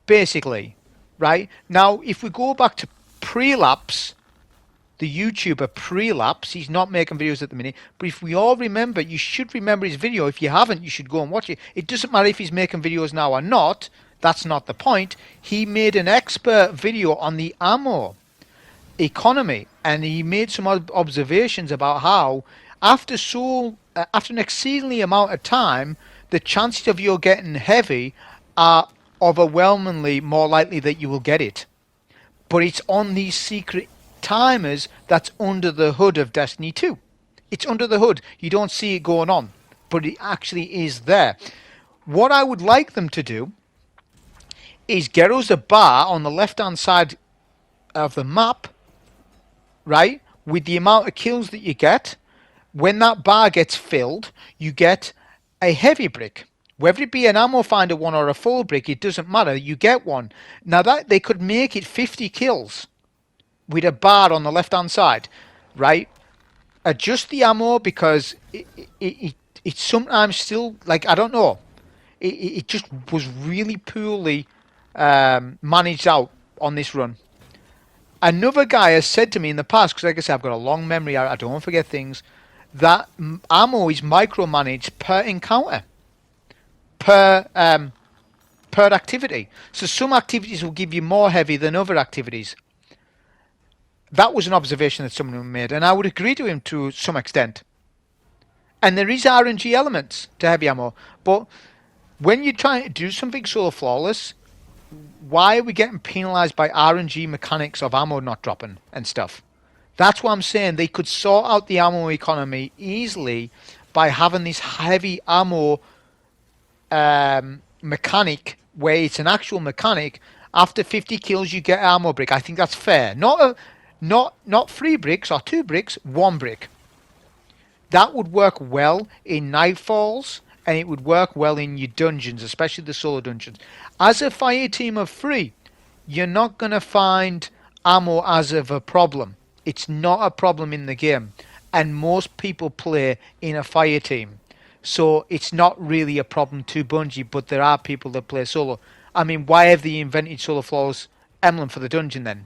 Basically, right? Now, if we go back to Prelapse, the YouTuber Prelapse, he's not making videos at the minute, but if we all remember, you should remember his video. If you haven't, you should go and watch it. It doesn't matter if he's making videos now or not. That's not the point. He made an expert video on the ammo economy, and he made some observations about how after an exceedingly amount of time, the chances of you getting heavy are overwhelmingly more likely that you will get it. But it's on these secret timers that's under the hood of Destiny 2. It's under the hood. You don't see it going on, but it actually is there. What I would like them to do is get us a bar on the left-hand side of the map, right, with the amount of kills that you get. When that bar gets filled, you get a heavy brick. Whether it be an ammo finder one or a full brick, it doesn't matter. You get one. Now, that they could make it 50 kills with a bar on the left-hand side, right? Adjust the ammo, because it sometimes still, like, I don't know. It just was really poorly managed out on this run. Another guy has said to me in the past, because like I said, I've got a long memory, I don't forget things, that ammo is micromanaged per encounter, per activity. So some activities will give you more heavy than other activities. That was an observation that someone made, and I would agree to him to some extent. And there is RNG elements to heavy ammo, but when you're trying to do something so flawless, why are we getting penalised by RNG mechanics of ammo not dropping and stuff? That's what I'm saying. They could sort out the ammo economy easily by having this heavy ammo mechanic, where it's an actual mechanic. After 50 kills, you get ammo brick. I think that's fair. Not 3 bricks or 2 bricks, 1 brick. That would work well in Nightfalls, and it would work well in your dungeons, especially the solo dungeons. As a fire team of 3, you're not going to find ammo as of a problem. It's not a problem in the game, and most people play in a fire team. So it's not really a problem to Bungie, but there are people that play solo. I mean, why have they invented Solo Flawless Emblem for the dungeon then?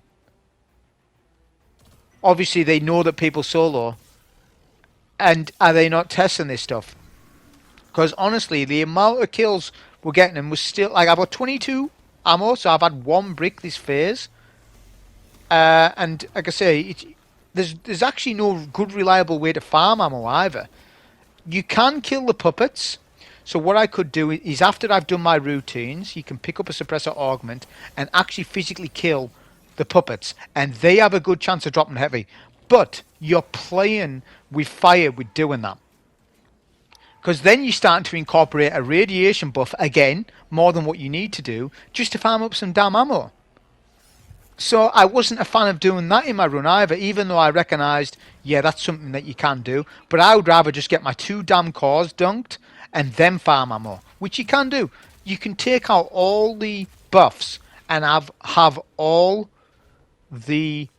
Obviously, they know that people solo, and are they not testing this stuff? Because honestly, the amount of kills we're getting them was still like I've got 22 ammo, so I've had one brick this phase, and like I say, there's actually no good reliable way to farm ammo either. You can kill the puppets. So what I could do is after I've done my routines, you can pick up a suppressor augment and actually physically kill the puppets, and they have a good chance of dropping heavy. But you're playing with fire with doing that. Because then you're starting to incorporate a radiation buff again, more than what you need to do, just to farm up some damn ammo. So I wasn't a fan of doing that in my run either, even though I recognised, yeah, that's something that you can do. But I would rather just get my 2 damn cores dunked and then farm ammo, which you can do. You can take out all the buffs and have all the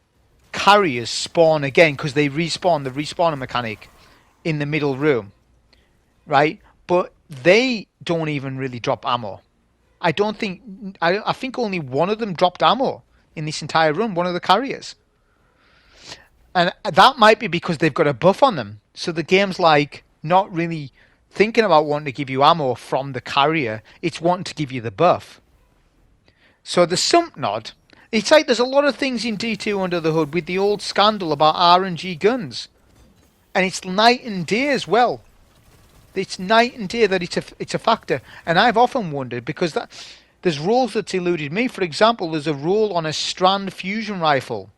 carriers spawn again, because they respawn, the respawner mechanic, in the middle room. Right? But they don't even really drop ammo. I think only one of them dropped ammo in this entire run, one of the carriers. And that might be because they've got a buff on them. So the game's like not really thinking about wanting to give you ammo from the carrier. It's wanting to give you the buff. So the sump nod, it's like there's a lot of things in D2 under the hood with the old scandal about RNG guns. And it's night and day as well. It's night and day that it's a factor, and I've often wondered because there's roles that's eluded me. For example, there's a role on a Strand fusion rifle.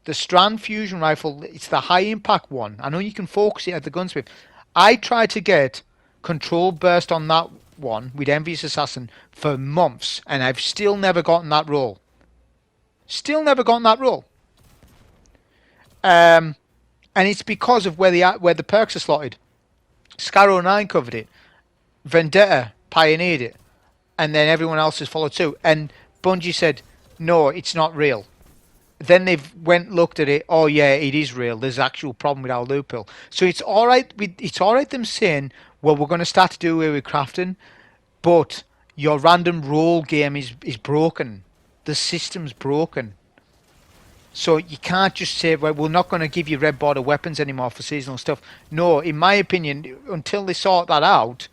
The Strand fusion rifle, it's the high impact one. I know you can focus it at the gunsmith. I tried to get control burst on that one with Envious Assassin for months, and I've still never gotten that role. Still never gotten that role. And it's because of where the perks are slotted. Scarrow 9 covered it. Vendetta pioneered it. And then everyone else has followed suit. And Bungie said, no, it's not real. Then they've looked at it. Oh yeah, it is real. There's actual problem with our loot pool. So it's all right. It's all right them saying, well, we're going to start to do away with crafting, but your random roll game is broken. The system's broken. So you can't just say, well, we're not going to give you red border weapons anymore for seasonal stuff. No, in my opinion, until they sort that out,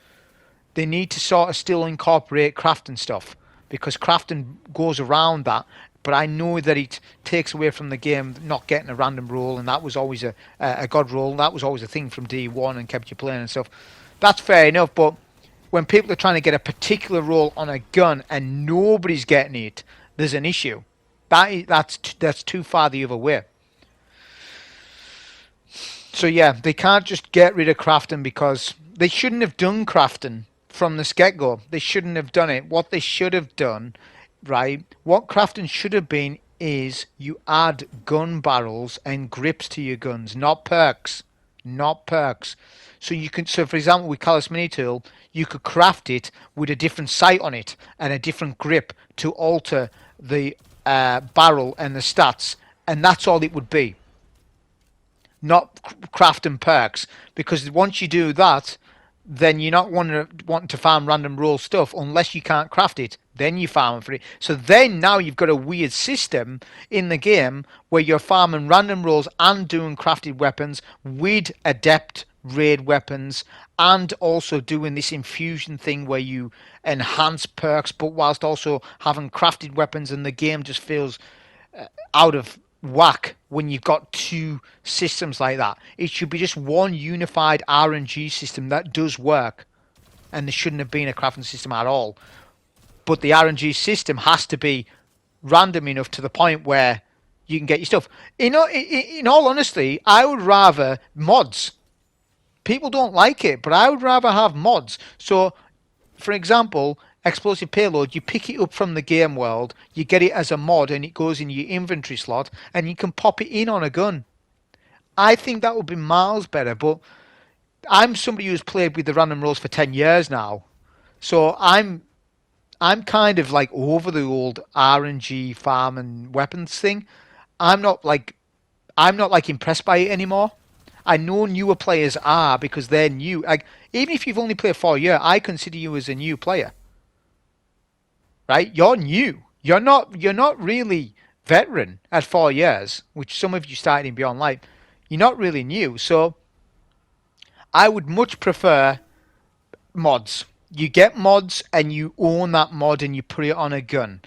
they need to sort of still incorporate crafting stuff, because crafting goes around that. But I know that it takes away from the game not getting a random roll, and that was always a god roll. That was always a thing from D1 and kept you playing and stuff. That's fair enough, but when people are trying to get a particular roll on a gun and nobody's getting it, there's an issue. That's too far the other way. So yeah, they can't just get rid of crafting, because they shouldn't have done crafting from the get-go. They shouldn't have done it. What they should have done, right, what crafting should have been is you add gun barrels and grips to your guns, not perks. Not perks. So for example, with Callous Mini Tool, you could craft it with a different sight on it and a different grip to alter the barrel and the stats, and that's all it would be. Not crafting perks, because once you do that, then you're not wanting to farm random roll stuff unless you can't craft it. Then you farm for it. So then now you've got a weird system in the game where you're farming random rolls and doing crafted weapons with adept raid weapons, and also doing this infusion thing where you enhance perks but whilst also having crafted weapons, and the game just feels out of whack when you've got two systems like that. It should be just one unified RNG system that does work, and there shouldn't have been a crafting system at all. But the RNG system has to be random enough to the point where you can get your stuff. In all honesty, I would rather mods. People don't like it, but I would rather have mods. So, for example, explosive payload, you pick it up from the game world, you get it as a mod, and it goes in your inventory slot, and you can pop it in on a gun. I think that would be miles better, but I'm somebody who's played with the random rolls for 10 years now, so I'm kind of like over the old RNG farm and weapons thing. I'm not like impressed by it anymore. I know newer players are because they're new. Like, even if you've only played for a year, I consider you as a new player, right? You're new. You're not really veteran at 4 years, which some of you started in Beyond Light. You're not really new. So I would much prefer mods. You get mods and you own that mod and you put it on a gun.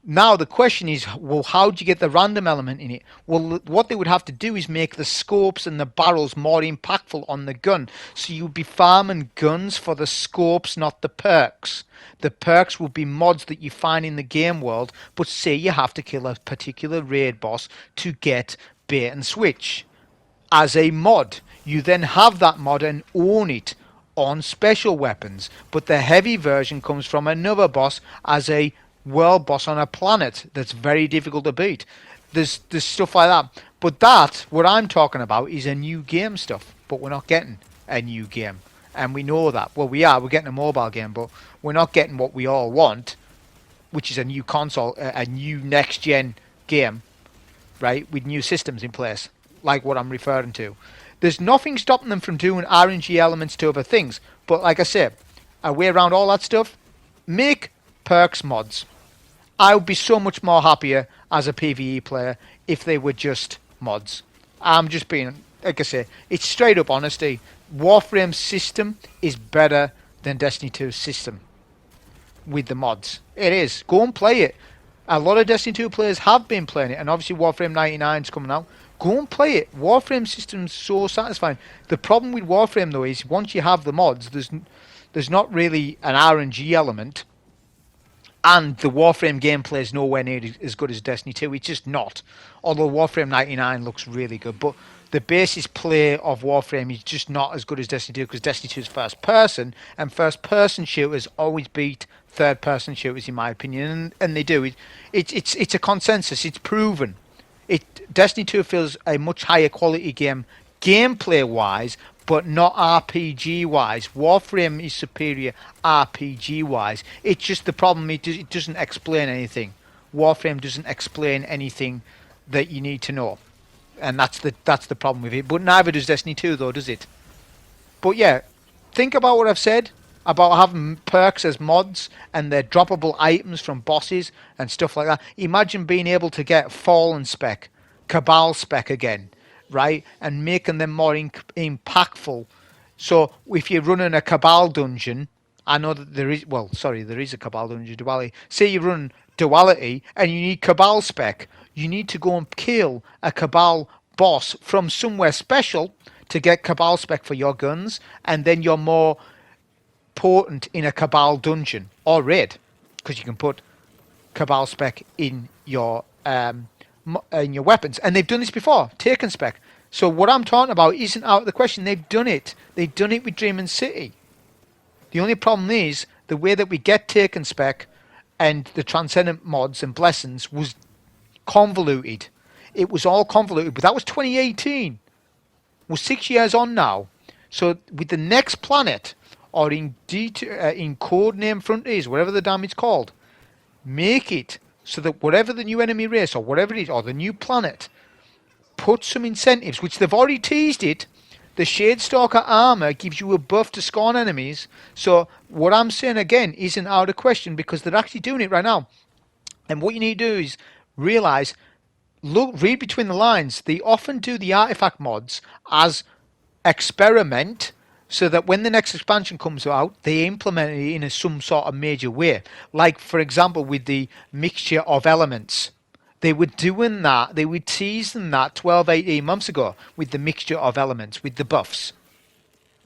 Now the question is, well, how do you get the random element in it? Well, what they would have to do is make the scopes and the barrels more impactful on the gun. So you'd be farming guns for the scopes, not the perks. The perks will be mods that you find in the game world, but say you have to kill a particular raid boss to get bait and switch. As a mod, you then have that mod and own it on special weapons, but the heavy version comes from another boss as a world boss on a planet that's very difficult to beat. There's stuff like that, but that what I'm talking about is a new game stuff, but we're not getting a new game, and we know that. Well, we're getting a mobile game, but we're not getting what we all want, which is a new console, a new next gen game, right, with new systems in place, like what I'm referring to. There's nothing stopping them from doing RNG elements to other things, but like I said, a way around all that stuff, make perks mods. I would be so much more happier as a PvE player if they were just mods. I'm just being, like I say, it's straight up honesty. Warframe's system is better than Destiny 2's system with the mods. It is. Go and play it. A lot of Destiny 2 players have been playing it, and obviously Warframe 99 is coming out. Go and play it. Warframe system's so satisfying. The problem with Warframe though is once you have the mods, there's not really an RNG element. And the Warframe gameplay is nowhere near as good as Destiny 2. It's just not. Although Warframe 99 looks really good. But the basis play of Warframe is just not as good as Destiny 2 because Destiny 2 is first person. And first person shooters always beat third person shooters in my opinion. And they do. It's a consensus. It's proven. Destiny 2 feels a much higher quality game gameplay wise, but not RPG wise. Warframe is superior RPG wise. It's just the problem, it doesn't explain anything. Warframe doesn't explain anything that you need to know, and that's the problem with it. But neither does Destiny 2 though, does it? But yeah, think about what I've said about having perks as mods and they're droppable items from bosses and stuff like that. Imagine being able to get Fallen spec, Cabal spec again, right, and making them more impactful. So if you're running a Cabal dungeon, I know that there is a Cabal dungeon duality. Say you run duality and you need Cabal spec, you need to go and kill a Cabal boss from somewhere special to get Cabal spec for your guns, and then you're more potent in a Cabal dungeon or raid because you can put Cabal spec in your weapons, and they've done this before. Taken spec. So what I'm talking about isn't out of the question. They've done it. They've done it with Dreaming City. The only problem is the way that we get Taken spec and the Transcendent mods and blessings was convoluted. It was all convoluted, but that was 2018. We're 6 years on now. So with the next planet, or in Codename Frontiers, whatever the damn it's called, make it so that whatever the new enemy race or whatever it is, or the new planet, put some incentives, which they've already teased it. The Shadestalker armor gives you a buff to scorn enemies. So what I'm saying again isn't out of question because they're actually doing it right now. And what you need to do is realize, read between the lines. They often do the artifact mods as experiment, so that when the next expansion comes out, they implement it in some sort of major way. Like, for example, with the mixture of elements. They were doing that, they were teasing that 12, 18 months ago with the mixture of elements, with the buffs.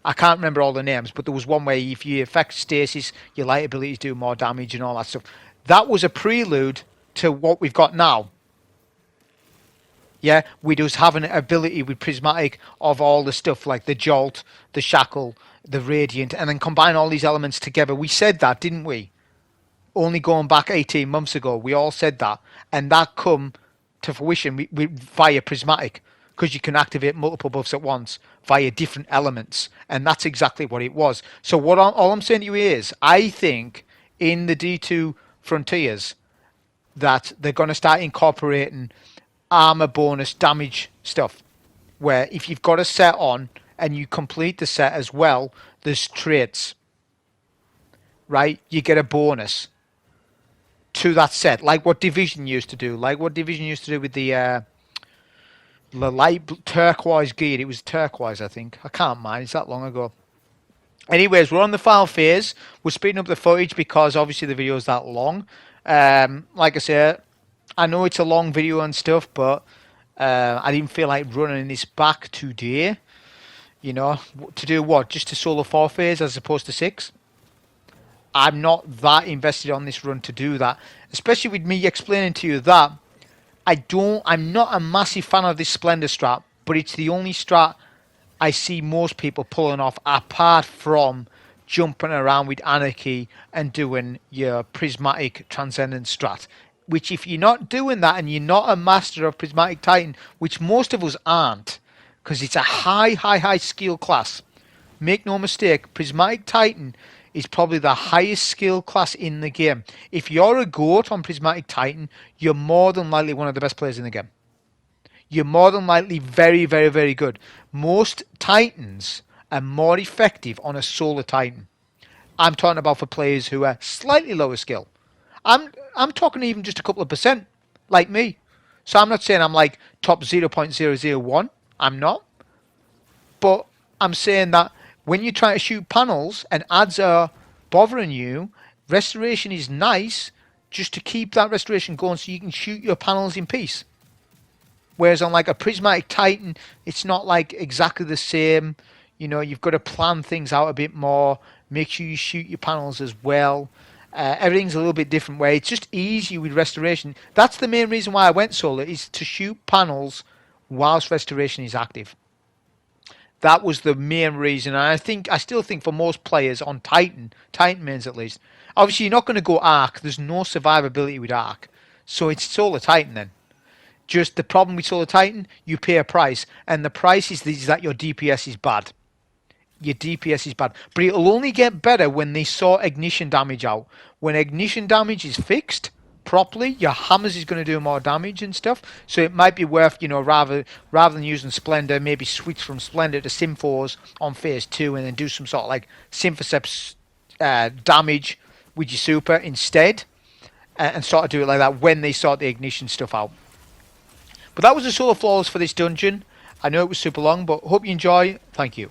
I can't remember all the names, but there was one way if you affect stasis, your light abilities do more damage and all that stuff. That was a prelude to what we've got now. Yeah, we just have an ability with Prismatic of all the stuff like the Jolt, the Shackle, the Radiant, and then combine all these elements together. We said that, didn't we? Only going back 18 months ago, we all said that. And that come to fruition via Prismatic, because you can activate multiple buffs at once via different elements. And that's exactly what it was. So all I'm saying to you is, I think in the D2 Frontiers that they're going to start incorporating armor bonus damage stuff. where if you've got a set on and you complete the set as well, there's traits, right? You get a bonus to that set, like what Division used to do, with the light turquoise gear. It was turquoise, I think. I can't mind. It's that long ago. Anyways, we're on the final phase. We're speeding up the footage because obviously the video is that long. Like I said, I know it's a long video and stuff, but I didn't feel like running this back today. You know, to do what? Just to solo 4 phase as opposed to 6? I'm not that invested on this run to do that. Especially with me explaining to you that I'm not a massive fan of this Splendor strat, but it's the only strat I see most people pulling off apart from jumping around with Anarchy and doing your Prismatic Transcendence strat. Which if you're not doing that and you're not a master of Prismatic Titan, which most of us aren't, because it's a high skill class. Make no mistake, Prismatic Titan is probably the highest skill class in the game. If you're a GOAT on Prismatic Titan, you're more than likely one of the best players in the game. You're more than likely very good. Most Titans are more effective on a Solar Titan. I'm talking about for players who are slightly lower skill. I'm talking even just a couple of percent, like me. So I'm not saying I'm like top 0.001. I'm not. But I'm saying that when you try to shoot panels and ads are bothering you, restoration is nice just to keep that restoration going so you can shoot your panels in peace. Whereas on like a Prismatic Titan, it's not like exactly the same. You know, you've got to plan things out a bit more. Make sure you shoot your panels as well. Everything's a little bit different where it's just easy with restoration. That's the main reason why I went solar, is to shoot panels whilst restoration is active. That was the main reason, and I still think for most players on Titan mains at least, obviously you're not going to go Arc. There's no survivability with Arc, so it's Solar Titan then. Just the problem with Solar Titan, you pay a price, and the price is that your DPS is bad. Your DPS is bad, but it'll only get better when they sort ignition damage out. When ignition damage is fixed properly, your hammers is going to do more damage and stuff. So it might be worth, you know, rather than using Splendor, maybe switch from Splendor to Symphors on phase 2 and then do some sort of like Symphoceps damage with your super instead, and sort of do it like that when they sort the ignition stuff out. But that was the solo flawless for this dungeon. I know it was super long, but hope you enjoy. Thank you.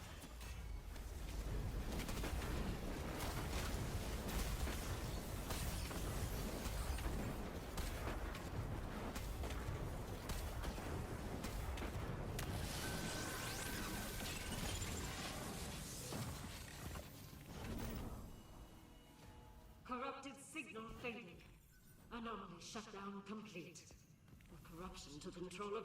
Corrupted signal fading. Anomaly shutdown complete. The corruption took control of